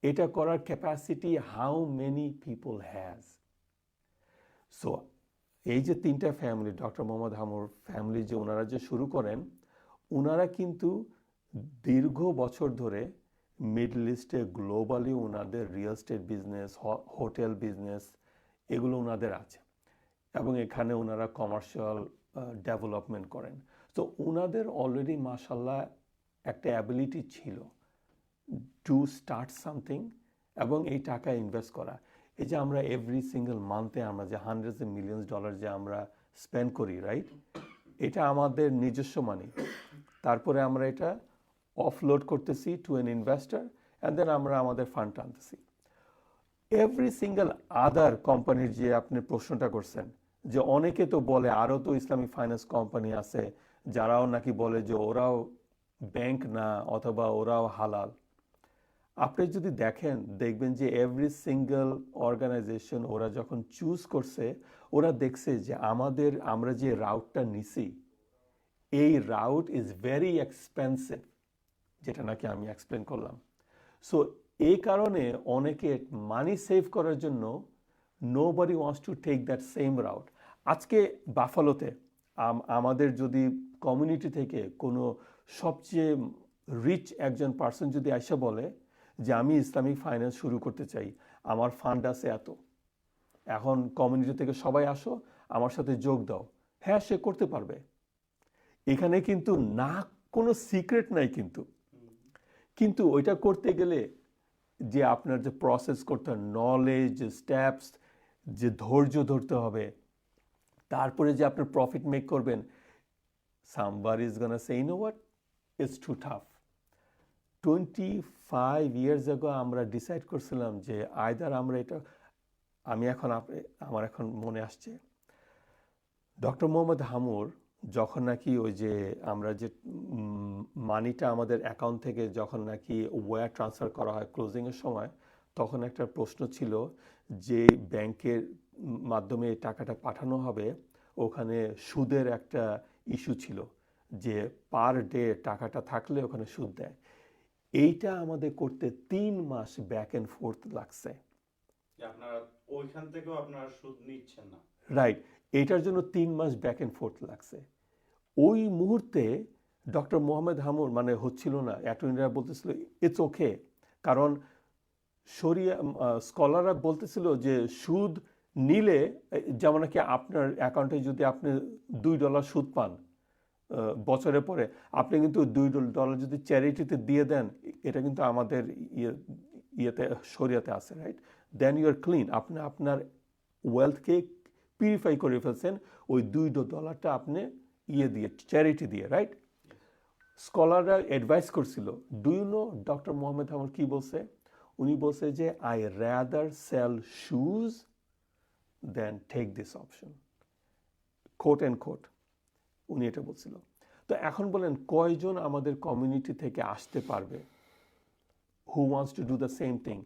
এটা করার capacity how many people has. So এই যে তিনটা family, doctor Mohammad hamour family যে ওনারা যে শুরু করেন, ওনারা কিন্তু দীর্ঘ বছর ধরে মিডল ইস্টে গ্লোবালি ওনাদের real estate business, hotel business, এগুলো ওনাদের আছে এবং এখানে ওনারা কমার্শিয়াল ডেভেলপমেন্ট করেন। তো ওনাদের অলরেডি মাশাল্লাহ একটা অ্যাবিলিটি ছিল টু স্টার্ট সামথিং এবং এই টাকা ইনভেস্ট করা। এই যে আমরা এভরি সিঙ্গেল মান্থে আমরা যে হান্ড্রেডস অফ মিলিয়ন্স ডলার যে আমরা স্পেন্ড করি, রাইট, এটা আমাদের নিজস্ব মানি। তারপরে আমরা এটা অফলোড করতেছি to an investor and then আমরা আমাদের ফান্ড টানতেছি। এভরি সিঙ্গেল আদার কোম্পানির যে আপনি প্রশ্নটা করছেন, যে অনেকে তো বলে আরও তো ইসলামিক ফাইন্যান্স কোম্পানি আছে যারাও নাকি বলে যে ওরাও ব্যাংক না অথবা ওরাও হালাল। আপনি যদি দেখেন দেখবেন যে এভরি সিঙ্গেল অর্গানাইজেশন ওরা যখন চুজ করছে, ওরা দেখছে যে আমরা যে রাউটটা নিছি এই রাউট ইজ ভেরি এক্সপেন্সিভ, যেটা নাকি আমি এক্সপ্লেন করলাম। সো এই কারণে অনেকে মানি সেভ করার জন্য nobody wants to take that same route. আজকে বাফালোতে আমাদের যদি কমিউনিটি থেকে কোনো সবচেয়ে রিচ একজন পার্সন যদি এসে বলে যে আমি ইসলামিক ফাইন্যান্স শুরু করতে চাই, আমার ফান্ড আছে এত, এখন কমিউনিটি থেকে সবাই আসো আমার সাথে যোগ দাও, হ্যাঁ সে করতে পারবে। এখানে কিন্তু না কোনো সিক্রেট নাই, কিন্তু ওইটা করতে গেলে যে আপনার যে প্রসেস করতে হবে, নলেজ, যে স্টেপস, যে ধৈর্য ধরতে হবে, তারপরে যে আপনার প্রফিট মেক করবেন, somebody is gonna say, you know what, it's too tough. 25 years ago আমরা ডিসাইড করছিলাম যে আইদার আমরা এটা, আমার এখন মনে আসছে ডক্টর মোহাম্মদ হামুর যখন নাকি ওই যে আমরা যে মানিটা আমাদের অ্যাকাউন্ট থেকে যখন নাকি ওয়্যার ট্রান্সফার করা হয় ক্লোজিংয়ের সময়, তখন একটা প্রশ্ন ছিল যে ব্যাংকের মাধ্যমে এই টাকাটা পাঠানো হবে, ওখানে সুদের একটা ইস্যু ছিল যে পার ডে টাকাটা থাকলে ওখানে সুদ দেয়। এইটা আমাদের করতে 3 মাস ব্যাক অ্যান্ড ফোর্থ লাগছে। আপনারা ওইখান থেকেও আপনারা সুদ নিচ্ছেন না, রাইট, এইটার জন্য 3 মাস ব্যাক অ্যান্ড ফোর্থ লাগছে। ওই মুহূর্তে ডক্টর মোহাম্মদ হামুর মানে হচ্ছিল না, অ্যাটর্নিরা বলতেছিল ইটস ওকে, কারণ শরিয়া স্কলাররা বলতেছিল যে সুদ নিলে যেমন নাকি আপনার অ্যাকাউন্টে যদি আপনি $2 সুদ পান বছরের পরে, আপনি কিন্তু $2 যদি চ্যারিটিতে দিয়ে দেন, এটা কিন্তু আমাদের ইয়েতে শরিয়াতে আছে, right, then you are clean, আপনি আপনার ওয়েলথকে পিউরিফাই করে ফেলছেন ওই $2 আপনি দিয়ে চ্যারিটি দিয়ে, রাইট। স্কলাররা অ্যাডভাইস করছিল, do you know doctor Mohammad Hamur কি বলছে? উনি বলছে যে I rather sell shoes then take this option, quote and quote, উনি এটা বলছিল। তো এখন বলেন কয়জন আমাদের কমিউনিটি থেকে আসতে পারবে who wants to do the same thing?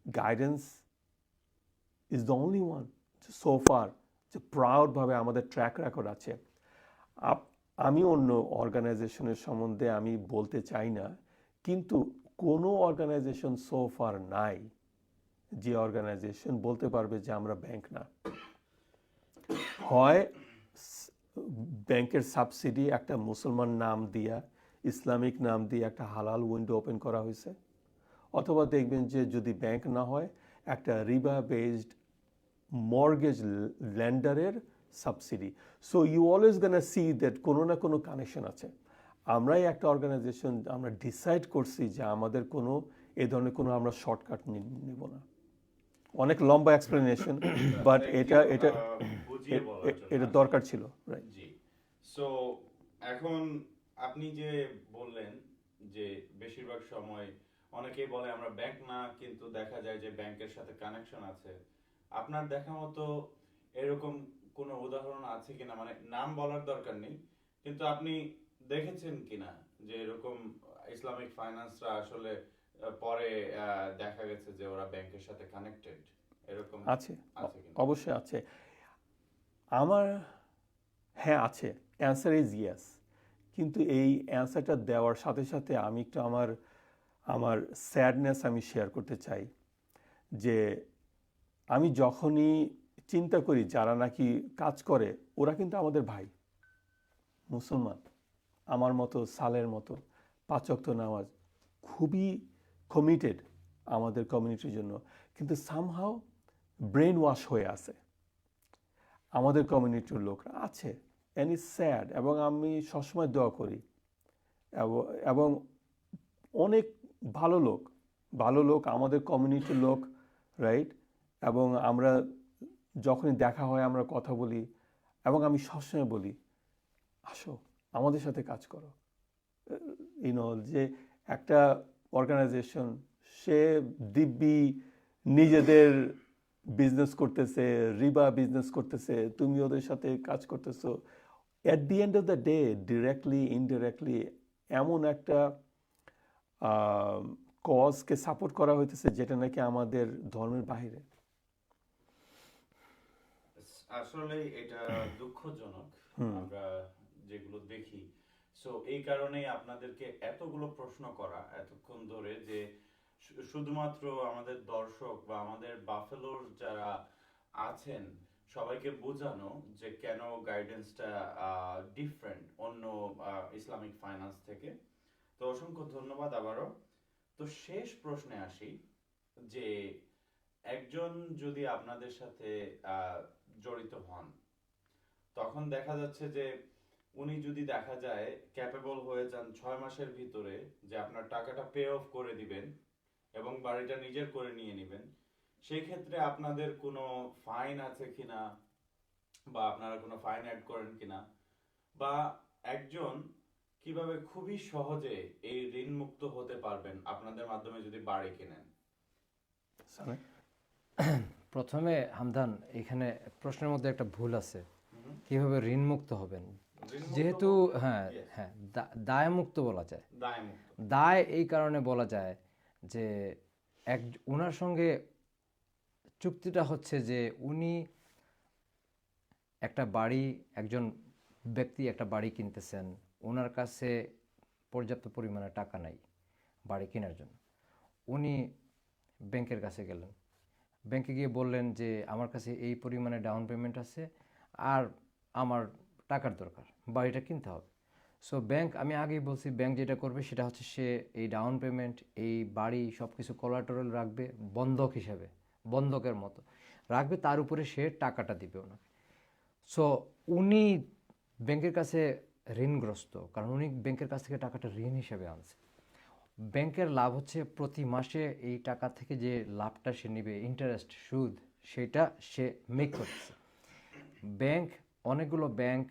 Guidance is the only one so far, যে প্রাউডভাবে আমাদের ট্র্যাক রেকর্ড আছে। আমি অন্য অর্গানাইজেশনের সম্বন্ধে আমি বলতে চাই না, কিন্তু কোনো অর্গানাইজেশন সো ফার নাই যে অর্গানাইজেশন বলতে পারবে যে আমরা ব্যাংক না। হয় ব্যাংকের সাবসিডি একটা মুসলমান নাম দিয়া, ইসলামিক নাম দিয়ে একটা হালাল উইন্ডো ওপেন করা হয়েছে, অথবা দেখবেন যে যদি ব্যাংক না হয় একটা রিবা বেসড মর্গেজ ল্যান্ডারের subsidy. So you always gonna see that কোনো না কোনো কানেকশন আছে। আমরাই একটা অর্গানাইজেশন আমরা ডিসাইড করছি যে আমাদের কোনো এই ধরনের কোনো আমরা শর্টকাট নেব না। অনেক লম্বা এক্সপ্লেনেশন, বাট এটা দরকার ছিল, রাইট? জি। সো এখন আপনি যে বললেন যে বেশিরভাগ সময় অনেকেই বলে আমরা ব্যাংক না, কিন্তু দেখা যায় যে ব্যাংকের সাথে কানেকশন আছে। আপনার দেখা মতো এরকম কোনো উদাহরণ আছে কিনা, মানে নাম বলার দরকার নেই, কিন্তু আপনি দেখেছেন কিনা যে এরকম ইসলামিক ফাইন্যান্সরা আসলে পরে দেখা গেছে যে ওরা ব্যাংকের সাথে কানেক্টেড, এরকম আছে কিনা? অবশ্যই আছে। আমার হ্যাঁ আছে, অ্যান্সার ইজ ইয়েস। কিন্তু এই অ্যান্সারটা দেওয়ার সাথে সাথে আমি একটু আমার স্যাডনেস আমি শেয়ার করতে চাই যে আমি যখনই চিন্তা করি যারা নাকি কাজ করে ওরা কিন্তু আমাদের ভাই মুসলমান, আমার মতো সালের মতো 5 ওয়াক্ত নামাজ, খুবই কমিটেড আমাদের কমিউনিটির জন্য, কিন্তু সামহাও ব্রেন ওয়াশ হয়ে আছে আমাদের কমিউনিটির লোকরা আছে। And is sad. এবং আমি সবসময় দোয়া করি এবং অনেক ভালো লোক ভালো লোক আমাদের কমিউনিটির লোক, রাইট? এবং আমরা যখনই দেখা হয় আমরা কথা বলি এবং আমি সবসময় বলি আসো আমাদের সাথে কাজ করো। ইউনো যে একটা অর্গানাইজেশন সে দিব্যি নিজেদের বিজনেস করতেছে, রিবা বিজনেস করতেছে, তুমি ওদের সাথে কাজ করতেছো, at the end of the day directly indirectly এমন একটা কজকে সাপোর্ট করা হইতেছে যেটা নাকি আমাদের ধর্মের বাইরে। আসলে এটা দুঃখজনক আমরা যেগুলো দেখি। সো এই কারণেই আপনাদেরকে এতগুলো প্রশ্ন করা এতক্ষণ ধরে, যে শুধুমাত্র আমাদের দর্শক বা আমাদের বাফেলোর যারা আছেন সবাইকে বোঝানো যে কেন গাইডেন্সটা ডিফারেন্ট অন্য ইসলামিক ফাইন্যান্স থেকে। তো অসংখ্য ধন্যবাদ আবারও। তো শেষ প্রশ্নে আসি, যে একজন যদি আপনাদের সাথে জড়িত হন, তখন দেখা যাচ্ছে যে উনি যদি দেখা যায় ক্যাপেবল হয়ে যান 6 মাসের ভিতরে যে আপনার টাকাটা পে অফ করে দিবেন এবং বাড়িটা নিজের করে নিয়ে নেবেন, সেই ক্ষেত্রে আপনাদের কোনো ফাইন আছে কিনা বা আপনারা কোনো ফাইন অ্যাড করেন কিনা, বা একজন কিভাবে খুবই সহজে এই ঋণ মুক্ত হতে পারবেন আপনাদের মাধ্যমে যদি বাড়ি কেনেন? প্রথমে হামদান, এখানে প্রশ্নের মধ্যে একটা ভুল আছে। কিভাবে ঋণ মুক্ত হবেন? যেহেতু হ্যাঁ হ্যাঁ দায় মুক্ত বলা যায়। দায় এই কারণে বলা যায় যে ওনার সঙ্গে চুক্তিটা হচ্ছে যে উনি একটা বাড়ি, একজন ব্যক্তি একটা বাড়ি কিনতেছেন, ওনার কাছে পর্যাপ্ত পরিমাণে টাকা নাই বাড়ি কেনার জন্য। উনি ব্যাংকের কাছে গেলেন, ব্যাংকে গিয়ে বললেন যে আমার কাছে এই পরিমাণে ডাউন পেমেন্ট আছে আর আমার টাকার দরকার, বাড়িটা কিনতে হবে। সো ব্যাংক, আমি আগেই বলছি, ব্যাংক যেটা করবে সেটা হচ্ছে সে এই ডাউন পেমেন্ট, এই বাড়ি সব কিছু কোলাটেরাল রাখবে, বন্ধক হিসাবে, বন্ধকের মতো রাখবে, তার উপরে সে টাকাটা দিবে ওনাকে। সো উনি ব্যাংকের কাছে ঋণগ্রস্ত, কারণ উনি ব্যাংকের কাছ থেকে টাকাটা ঋণ হিসেবে আনছে। ব্যাংকের লাভ হচ্ছে প্রতি মাসে এই টাকা থেকে যে লাভটা সে নেবে, ইন্টারেস্ট, সুদ, সেটা সে মেক করছে। ব্যাংক, অনেকগুলো ব্যাংক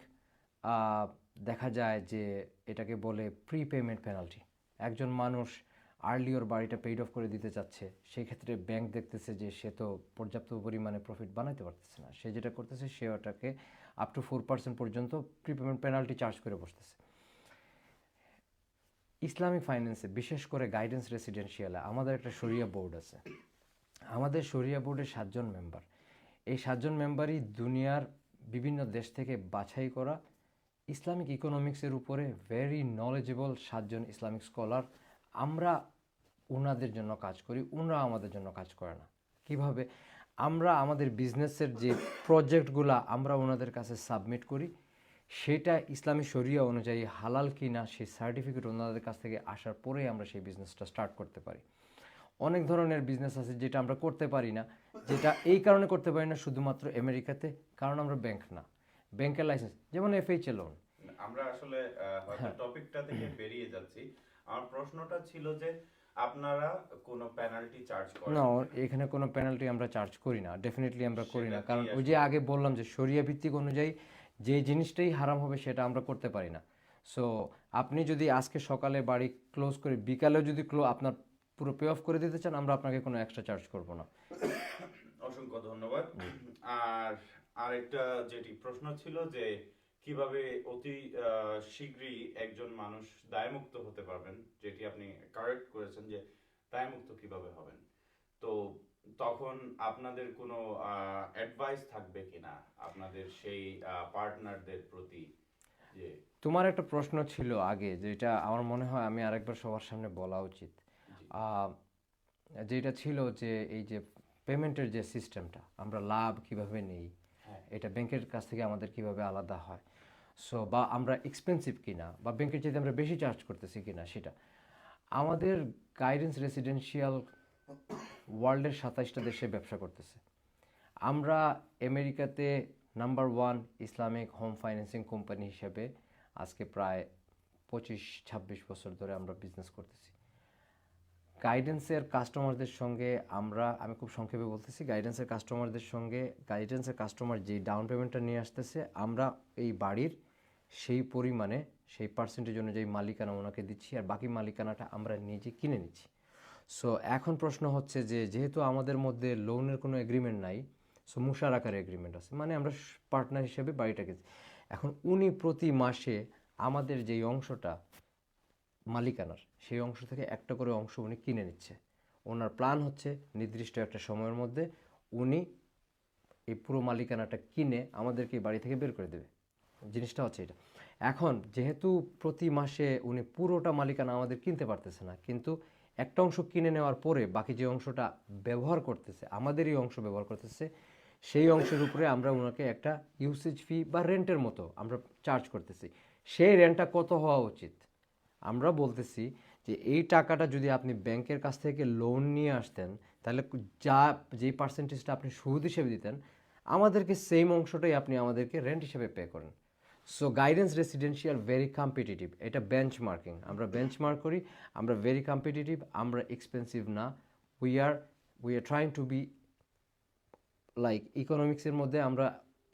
দেখা যায় যে এটাকে বলে প্রি পেমেন্ট পেনাল্টি। একজন মানুষ আর্লি ওর বাড়িটা পেইড অফ করে দিতে চাচ্ছে, সেই ক্ষেত্রে ব্যাংক দেখতেছে যে সে তো পর্যাপ্ত পরিমাণে প্রফিট বানাইতে পারতেছে না, সে যেটা করতেছে সে ওটাকে আপ টু 4% পর্যন্ত প্রি পেমেন্ট পেনাল্টি চার্জ করে বসতেছে। ইসলামিক ফাইন্যান্সে, বিশেষ করে গাইডেন্স রেসিডেন্সিয়ালে আমাদের একটা শরিয়া বোর্ড আছে। আমাদের শরিয়া বোর্ডে 7 জন মেম্বার। এই 7 জন মেম্বারই দুনিয়ার বিভিন্ন দেশ থেকে বাছাই করা ইসলামিক ইকোনমিক্সের উপরে ভেরি নলেজেবল 7 জন ইসলামিক স্কলার। আমরা ওনাদের জন্য কাজ করি, ওনারা আমাদের জন্য কাজ করে না। কিভাবে? আমরা আমাদের বিজনেসের যে প্রজেক্টগুলো আমরা ওনাদের কাছে সাবমিট করি, সেটা ইসলামী শরিয়া অনুযায়ী হালাল কি না সেই সার্টিফিকেট ওনাদের কাছ থেকে আসার পরেই আমরা সেই বিজনেসটা স্টার্ট করতে পারি। অনেক ধরনের বিজনেস আছে যেটা আমরা করতে পারি না, যেটা এই কারণে করতে পারি না শুধুমাত্র আমেরিকাতে, কারণ আমরা ব্যাংক না, ব্যাংকের লাইসেন্স, যেমন এফএইচএ লোন। আমরা আসলে হয়তো টপিকটা থেকে বেরিয়ে যাচ্ছি। আমার প্রশ্নটা ছিল যে আপনারা কোনো পেনাল্টি চার্জ করেন না, এখানে কোনো পেনাল্টি আমরা চার্জ করি না, ডেফিনেটলি আমরা করি না, কারণ ওই যে আগে বললাম যে শরিয়া ভিত্তিক অনুযায়ী যে জিনিসটাই হারাম হবে সেটা আমরা করতে পারি না। সো আপনি যদি আজকে সকালে বাড়ি ক্লোজ করে বিকালেও যদি আপনার পুরো পে অফ করে দিতে চান, আমরা আপনাকে কোনো এক্সট্রা চার্জ করব না। অসংখ্য ধন্যবাদ। আর আরেকটা যেটি প্রশ্ন ছিল যে কিভাবে অতি শীঘ্রই একজন মানুষ দায়মুক্ত হতে পারবেন, যেটি আপনি কারেক্ট করেছেন যে দায়মুক্ত কিভাবে হবেন। তো তখন আপনাদের কোনো অ্যাডভাইস থাকবে কিনা আপনাদের সেই পার্টনারদের প্রতি? যে তোমার একটা প্রশ্ন ছিল আগে, যেটা আমার মনে হয় আমি আরেকবার সবার সামনে বলা উচিত। আহ, যেটা ছিল যে এই যে পেমেন্টের যে সিস্টেমটা, আমরা লাভ কিভাবে নেই, হ্যাঁ। এটা ব্যাংকের কাছ থেকে আমাদের কিভাবে আলাদা হয়, সো বা আমরা এক্সপেন্সিভ কিনা বা ব্যাংকের চাইতে আমরা বেশি চার্জ করতেছি কিনা, সেটা আমাদের গাইডেন্স রেসিডেন্সিয়াল ওয়ার্ল্ডের 27টা দেশে ব্যবসা করতেছে। আমরা আমেরিকাতে number 1 Islamic home financing company হিসেবে আজকে প্রায় 25-26 বছর ধরে আমরা বিজনেস করতেছি। গাইডেন্সের কাস্টমারদের সঙ্গে আমি খুব সংক্ষেপে বলতেছি, গাইডেন্সের কাস্টমার যে ডাউন পেমেন্টটা নিয়ে আসতেছে, আমরা এই বাড়ির সেই পরিমাণে সেই পার্সেন্টেজ অনুযায়ী মালিকানা ওনাকে দিচ্ছি, আর বাকি মালিকানাটা আমরা নিজে কিনে নিচ্ছি। সো এখন প্রশ্ন হচ্ছে যে যেহেতু আমাদের মধ্যে লোনের কোনো এগ্রিমেন্ট নাই, সো মুশারাকার এগ্রিমেন্ট আছে, মানে আমরা পার্টনার হিসেবে বাড়িটাকে, এখন উনি প্রতি মাসে আমাদের যেই অংশটা মালিকানার, সেই অংশ থেকে একটা করে অংশ উনি কিনে নিচ্ছে। ওনার প্ল্যান হচ্ছে নির্দিষ্ট একটা সময়ের মধ্যে উনি এই পুরো মালিকানাটা কিনে আমাদেরকে এই বাড়ি থেকে বের করে দেবে। জিনিসটা হচ্ছে এটা। এখন যেহেতু প্রতি মাসে উনি পুরোটা মালিকানা আমাদের কিনতে পারতেছে না, কিন্তু একটা অংশ কিনে নেওয়ার পরে বাকি যে অংশটা ব্যবহার করতেছে, আমাদেরই অংশ ব্যবহার করতেছে, সেই অংশের উপরে আমরা ওনাকে একটা ইউসেজ ফি বা রেন্টের মতো আমরা চার্জ করতেছি। সেই রেন্টটা কত হওয়া উচিত? আমরা বলতেছি যে এই টাকাটা যদি আপনি ব্যাংকের কাছ থেকে লোন নিয়ে আসতেন, তাহলে যেই পার্সেন্টেজটা আপনি সুদ হিসেবে দিতেন, আমাদেরকে সেম অংশটাই আপনি আমাদেরকে রেন্ট হিসেবে পে করেন। So Guidance Residential very competitive, এটা বেঞ্চমার্কিং, আমরা বেঞ্চমার্ক করি, আমরা ভেরি কম্পিটিটিভ, আমরা এক্সপেন্সিভ না। We are trying to be like ইকোনমিক্সের মধ্যে আমরা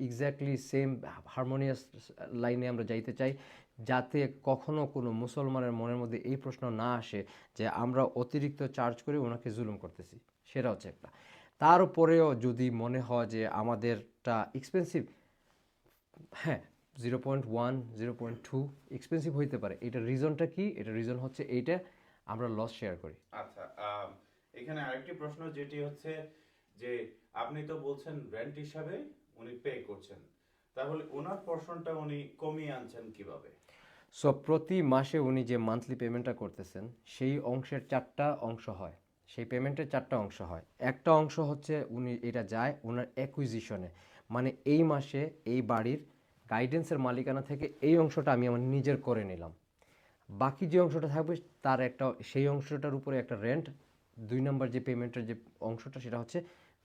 এক্স্যাক্টলি সেম হারমোনিয়াস লাইনে আমরা যাইতে চাই, যাতে কখনো কোনো মুসলমানের মনের মধ্যে এই প্রশ্ন না আসে যে আমরা অতিরিক্ত চার্জ করে ওনাকে জুলুম করতেছি। সেটা হচ্ছে একটা। তারপরেও যদি মনে হয় যে আমাদেরটা এক্সপেন্সিভ, হ্যাঁ 0.1 0.2 এক্সপেন্সিভ হইতে পারে, এটার রিজনটা কি? এটা রিজন হচ্ছে এইটা, আমরা লস শেয়ার করি। আচ্ছা, এখানে আরেকটি প্রশ্ন যেটি হচ্ছে যে আপনি তো বলছেন রেন্ট হিসাবে উনি পে করছেন, তাহলে ওনার পোরশনটা উনি কমিয়ে আনছেন কিভাবে? সো প্রতি মাসে উনি যে মান্থলি পেমেন্টটা করতেছেন, সেই অংশের 4টা অংশ হয়, সেই পেমেন্টের 4টা অংশ হয়। একটা অংশ হচ্ছে উনি এটা যায় ওনার অ্যাকুইজিশনে, মানে এই মাসে এই বাড়ির গাইডেন্সের মালিকানা থেকে এই অংশটা আমি আমার নিজের করে নিলাম। বাকি যে অংশটা থাকবে তার একটা, সেই অংশটার উপরে একটা রেন্ট, 2 নম্বর যে পেমেন্টের যে অংশটা, সেটা হচ্ছে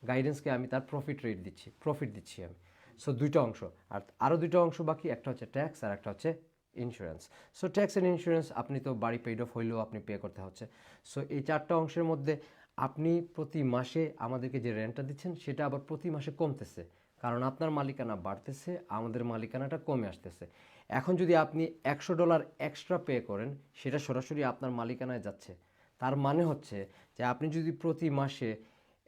গাইডেন্সকে আমি তার প্রফিট দিচ্ছি আমি। সো 2টা অংশ, আর আরও 2টা অংশ বাকি, একটা হচ্ছে ট্যাক্স আর একটা হচ্ছে insurance. So tax and insurance আপনি তো বাড়ি পেইড অফ হইলেও আপনি পে করতে হচ্ছে। সো এই 4টা অংশের মধ্যে আপনি প্রতি মাসে আমাদেরকে যে রেন্টটা দিচ্ছেন, সেটা আবার প্রতি মাসে কমতেছে, কারণ আপনার মালিকানা বাড়তেছে, আমাদের মালিকানাটা কমে আসতেছে। এখন যদি আপনি $100 এক্সট্রা পে করেন, সেটা সরাসরি আপনার মালিকানায় যাচ্ছে। তার মানে হচ্ছে যে আপনি যদি প্রতি মাসে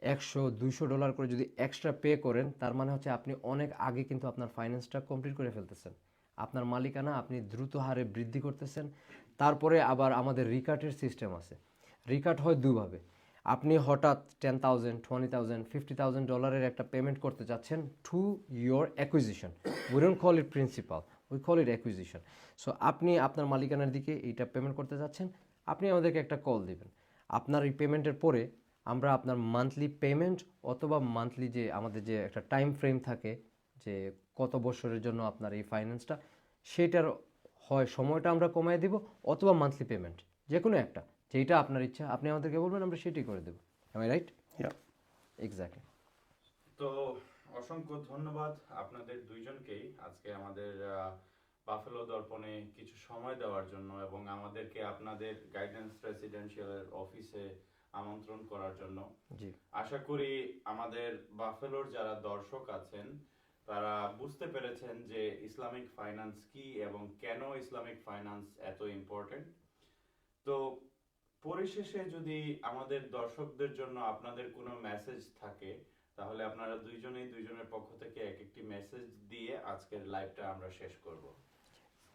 $100-200 করে যদি এক্সট্রা পে করেন, তার মানে হচ্ছে আপনি অনেক আগে কিন্তু আপনার ফাইন্যান্সটা কমপ্লিট করে ফেলতেছেন, আপনার মালিকানা আপনি দ্রুত হারে বৃদ্ধি করতেছেন। তারপরে আবার আমাদের রিকাটের সিস্টেম আছে। রিকাট হয় দুভাবে। আপনি হঠাৎ $10,000, $20,000, $50,000 একটা পেমেন্ট করতে যাচ্ছেন to your acquisition, we don't call it principal, we call it acquisition. So আপনি আপনার মালিকানার দিকে এইটা পেমেন্ট করতে যাচ্ছেন, আপনি আমাদেরকে একটা কল দিবেন। আপনার এই পেমেন্টের পরে আমরা আপনার মান্থলি পেমেন্ট অথবা মান্থলি যে আমাদের যে একটা টাইম ফ্রেম থাকে যে কত বছরের জন্য আপনার এই ফাইন্যান্সটা, সেটার হয় সময়টা আমরা কমায় দিব, অথবা মান্থলি পেমেন্ট, যে কোনো একটা, যেটা আপনার ইচ্ছা আপনি আমাদেরকে বলবেন, আমরা সেটাই করে দেবো। Am I right? Yeah. Exactly. তো অসংখ্য ধন্যবাদ আপনাদের দুইজনকেই আজকে আমাদের বাফেলো দর্পণে কিছু সময় দেওয়ার জন্য এবং আমাদেরকে আপনাদের গাইডেন্স রেসিডেন্সিয়ালের অফিসে আমন্ত্রণ করার জন্য। জি, আশা করি আমাদের বাফেলোর যারা দর্শক আছেন তারা বুঝতে পেরেছেন যে ইসলামিক ফাইন্যান্স কি এবং কেন ইসলামিক ফাইন্যান্স এত ইম্পর্টেন্ট। তো পরিশেষে যদি আমাদের দর্শকদের জন্য আপনাদের কোনো মেসেজ থাকে, তাহলে আপনারা দুইজনের পক্ষ থেকে এক একটি মেসেজ দিয়ে আজকের লাইভটা আমরা শেষ করব।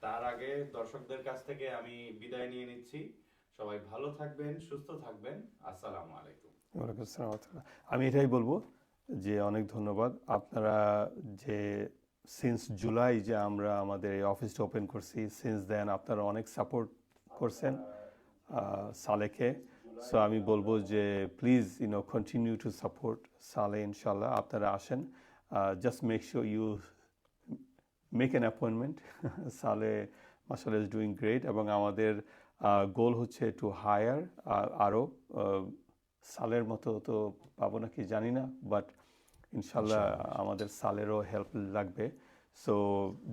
তার আগে দর্শকদের কাছ থেকে আমি বিদায় নিয়ে নিচ্ছি। সবাই ভালো থাকবেন, সুস্থ থাকবেন। আসসালামু আলাইকুম। ওয়ালাইকুম আসসালাম ওয়া রাহমাতুল্লাহ। আমি এটাই বলবো যে অনেক ধন্যবাদ আপনারা, যে সিন্স জুলাই যে আমরা আমাদের এই অফিসটা ওপেন করছি, সিন্স দেন আপনারা অনেক সাপোর্ট করছেন সালেকে। সো আমি বলবো যে প্লিজ কন্টিনিউ টু সাপোর্ট সালে ইনশাল্লাহ আপনারা আসেন just make sure you make an appointment সালে মাশাআল্লাহ ইজ ডুইং গ্রেট এবং আমাদের গোল হচ্ছে টু হায়ার আরও সালের মতো তো পাবো নাকি জানি না বাট ইনশাল্লাহ আমাদের সালেরও হেল্প লাগবে সো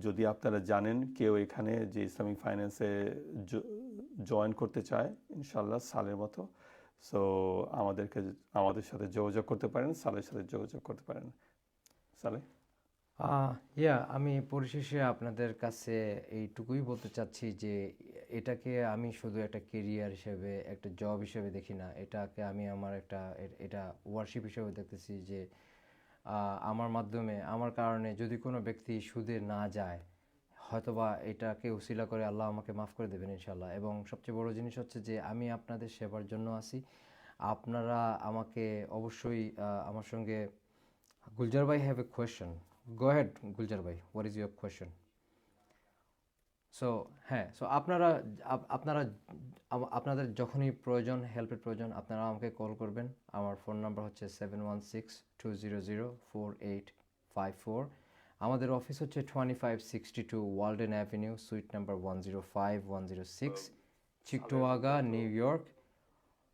যদি আপনারা জানেন কেউ এখানে যে ইসলামিক ফাইন্যান্সে জয়েন করতে চায় ইনশাল্লাহ সালের মতো সো আমাদের সাথে যোগাযোগ করতে পারেন সালের সাথে যোগাযোগ করতে পারেন সালে আমি পরিশেষে আপনাদের কাছে এইটুকুই বলতে চাচ্ছি যে এটাকে আমি শুধু একটা কেরিয়ার হিসেবে একটা জব হিসেবে দেখি না, এটাকে আমি আমার এটা ওয়ার্শিপ হিসেবে দেখতেছি যে আমার মাধ্যমে আমার কারণে যদি কোনো ব্যক্তি সুদে না যায় হয়তোবা এটাকে উসিলা করে আল্লাহ আমাকে মাফ করে দেবেন ইনশাল্লাহ। এবং সবচেয়ে বড় জিনিস হচ্ছে যে আমি আপনাদের সেবার জন্য আছি। আপনারা আমাকে অবশ্যই আমার সঙ্গে গুলজার ভাই have a question, go ahead Gulzar ভাই, what is your question? So আপনাদের যখনই প্রয়োজন, হেল্পের প্রয়োজন, আপনারা আমাকে কল করবেন। আমার ফোন নাম্বার হচ্ছে 716-200-4854। আমাদের অফিস হচ্ছে 2562 Walden Avenue, suite number 105-106, Cheektowaga, New York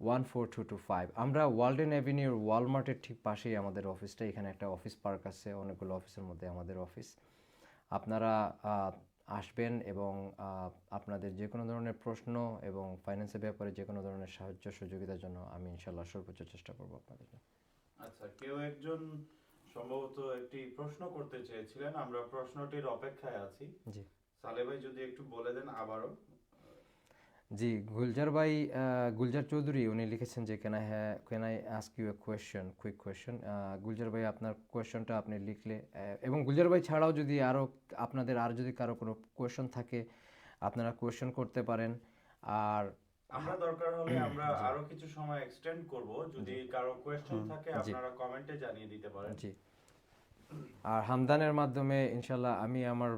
14225। আমরা ওয়ালডেন অ্যাভিনিউর ওয়ালমার্টের ঠিক পাশেই আমাদের অফিসটা। এখানে একটা অফিস পার্ক আছে, অনেকগুলো অফিসের মধ্যে আমাদের অফিস। আপনারা আসবেন এবং আপনাদের যে কোনো ধরনের প্রশ্ন এবং ফাইন্যান্সের ব্যাপারে যে কোনো ধরনের সাহায্য সহযোগিতার জন্য আমি ইনশাল্লাহ সর্বোচ্চ চেষ্টা করব আপনাদের। আচ্ছা, কেউ একজন সম্ভবত একটি প্রশ্ন করতে চেয়েছিলেন, আমরা প্রশ্নটির অপেক্ষায় আছি। জি সালে ভাই যদি একটু বলে দেন আবারও। জি, গুলজার চৌধুরী উনি লিখেছেন যে can I ask you a question, quick question. Gulzar ভাই আপনার কোয়েশ্চেনটা আপনি লিখলে, এবং গুলজার ভাই ছাড়াও যদি আপনাদের যদি কারো কোনো কোয়েশ্চেন থাকে আপনারা কোয়েশ্চেন করতে পারেন। আর আমরা দরকার হলে আমরা আরো কিছু সময় এক্সটেন্ড করব, যদি কারো কোয়েশ্চেন থাকে আপনারা কমেন্টে জানিয়ে দিতে পারেন। জি, আর হামদানের মাধ্যমে ইনশাল্লাহ আমি আমার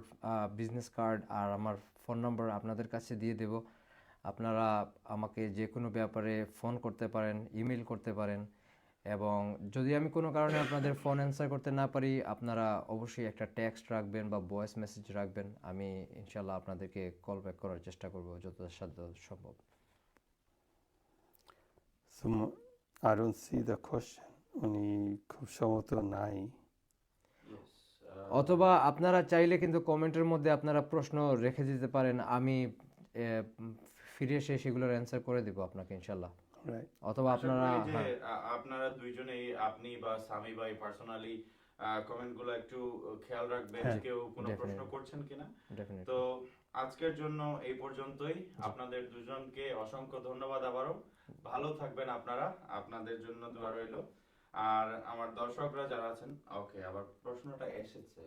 বিজনেস কার্ড আর আমার ফোন নাম্বার আপনাদের কাছে দিয়ে দেব। আপনারা আমাকে যে কোনো ব্যাপারে ফোন করতে পারেন, ইমেল করতে পারেন, এবং যদি আমি কোনো কারণে আপনাদের ফোন অ্যান্সার করতে না পারি আপনারা অবশ্যই একটা টেক্সট রাখবেন বা ভয়েস মেসেজ রাখবেন। আমি ইনশাল্লাহ আপনাদেরকে কল ব্যাক করার চেষ্টা করব যতটা সম্ভব। So I don't see the question. উনি খুব সম্ভবত নাই। অথবা আপনারা চাইলে কিন্তু কমেন্টের মধ্যে আপনারা প্রশ্ন রেখে দিতে পারেন, আমি ফিরে এসে সেগুলোর অ্যান্সার করে দেব আপনাকে ইনশাল্লাহ। অথবা আপনারা দুইজনেই, আপনি বা সামি ভাই পার্সোনালি কমেন্টগুলো একটু খেয়াল রাখবেন কেউ কোনো প্রশ্ন করছেন কিনা। তো আজকের জন্য এই পর্যন্তই। আপনাদের দুজনকে অসংখ্য ধন্যবাদ আবারও। ভালো থাকবেন আপনারা, আপনাদের জন্য দোয়া রইল। আর আমার দর্শকরা যারা আছেন, ওকে, আবার প্রশ্নটা এসেছে।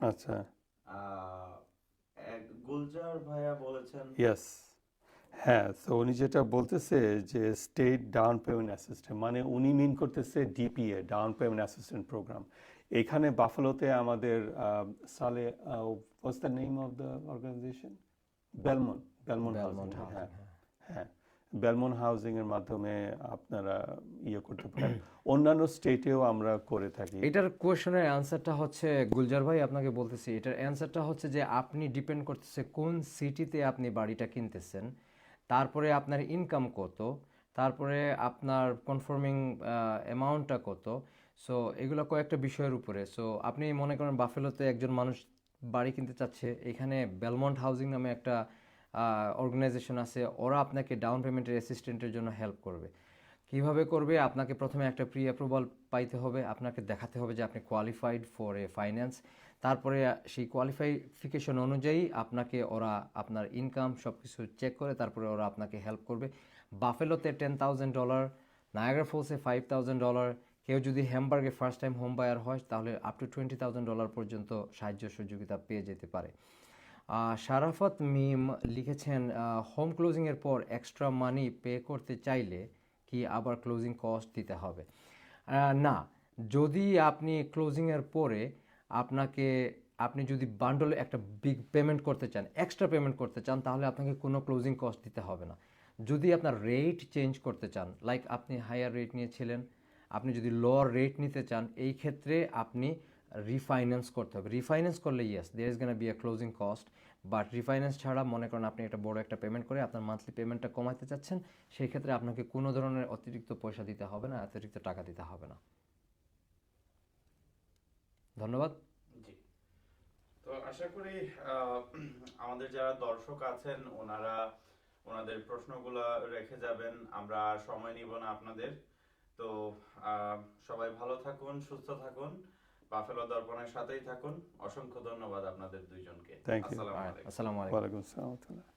আচ্ছা, গুলজার ভাইয়া বলেছেন, ইয়েস, হ্যাঁ। তো উনি যেটা বলতেছে যে স্টেট ডাউন পেমেন্ট অ্যাসিস্ট্যান্ট, মানে উনি মিন করতেছে DPA, down payment assistant program. এখানে বাফালোতে আমাদের সালে, what's the name of the organization? Belmont housing. হ্যাঁ, বেলমন্ট হাউজিং এর মাধ্যমে আপনারা করতে পারেন। অন্যান্য স্টেটেও আমরা করে থাকি। এটার কোয়েশ্চনের অ্যান্সারটা হচ্ছে, গুলজার ভাই আপনাকে বলতেছি, এটার অ্যান্সারটা হচ্ছে যে আপনি ডিপেন্ড করতেছে কোন সিটিতে আপনি বাড়িটা কিনতেছেন, তারপরে আপনার ইনকাম কত, তারপরে আপনার কনফার্মিং অ্যামাউন্টটা কত। সো এগুলো কয়েকটা বিষয়ের উপরে। সো আপনি মনে করেন বাফেলোতে একজন মানুষ বাড়ি কিনতে চাচ্ছে, এখানে বেলমন্ট হাউজিং নামে একটা অর্গানাইজেশন আছে, ওরা আপনাকে ডাউন পেমেন্টের অ্যাসিস্ট্যান্টের জন্য হেল্প করবে। কিভাবে করবে? আপনাকে প্রথমে একটা প্রি অ্যাপ্রুভাল পাইতে হবে, আপনাকে দেখাতে হবে যে আপনি কোয়ালিফাইড ফর এ ফাইন্যান্স। তারপরে সেই কোয়ালিফিকেশন অনুযায়ী ওরা আপনার ইনকাম সব কিছু চেক করে তারপরে ওরা আপনাকে হেল্প করবে। বাফেলোতে $10,000, নায়াগ্রা ফলসে $5,000, কেউ যদি হ্যামবার্গে ফার্স্ট টাইম হোম বায়ার হয় তাহলে আপ টু $20,000 পর্যন্ত সাহায্য সহযোগিতা পেয়ে যেতে পারে। শারাফত মিম লিখেছেন, হোম ক্লোজিংয়ের পর এক্সট্রা মানি পে করতে চাইলে কি আবার ক্লোজিং কস্ট দিতে হবে? না, যদি আপনি ক্লোজিংয়ের পরে আপনি যদি বান্ডলে একটা বিগ পেমেন্ট করতে চান, এক্সট্রা পেমেন্ট করতে চান, তাহলে আপনাকে কোনো ক্লোজিং কস্ট দিতে হবে না। যদি আপনার রেট চেঞ্জ করতে চান, লাইক আপনি হায়ার রেট নিয়েছিলেন, আপনি যদি লোয়ার রেট নিতে চান, এই ক্ষেত্রে আপনি রিফাইন্যান্স করতে হবে। রিফাইন্যান্স করলে yes there is gonna be a closing cost, but refinance ছাড়া মনে করেন আপনি একটা বড় একটা পেমেন্ট করে আপনার মান্থলি পেমেন্টটা কমাতে চাচ্ছেন, সেই ক্ষেত্রে আপনাকে কোনো ধরনের অতিরিক্ত পয়সা দিতে হবে না, অতিরিক্ত টাকা দিতে হবে না। ধন্যবাদ। জি। তো আশা করি আমাদের যারা দর্শক আছেন ওনাদের প্রশ্নগুলো রেখে যাবেন, আমরা আর সময় নিব না আপনাদের। তো সবাই ভালো থাকুন, সুস্থ থাকুন, বাফেলো দর্পণের সাথেই থাকুন। অসংখ্য ধন্যবাদ আপনাদের দুইজনকে। Thank you. আসসালামু আলাইকুম। আসসালামু আলাইকুম। ওয়ালাইকুম আসসালাম।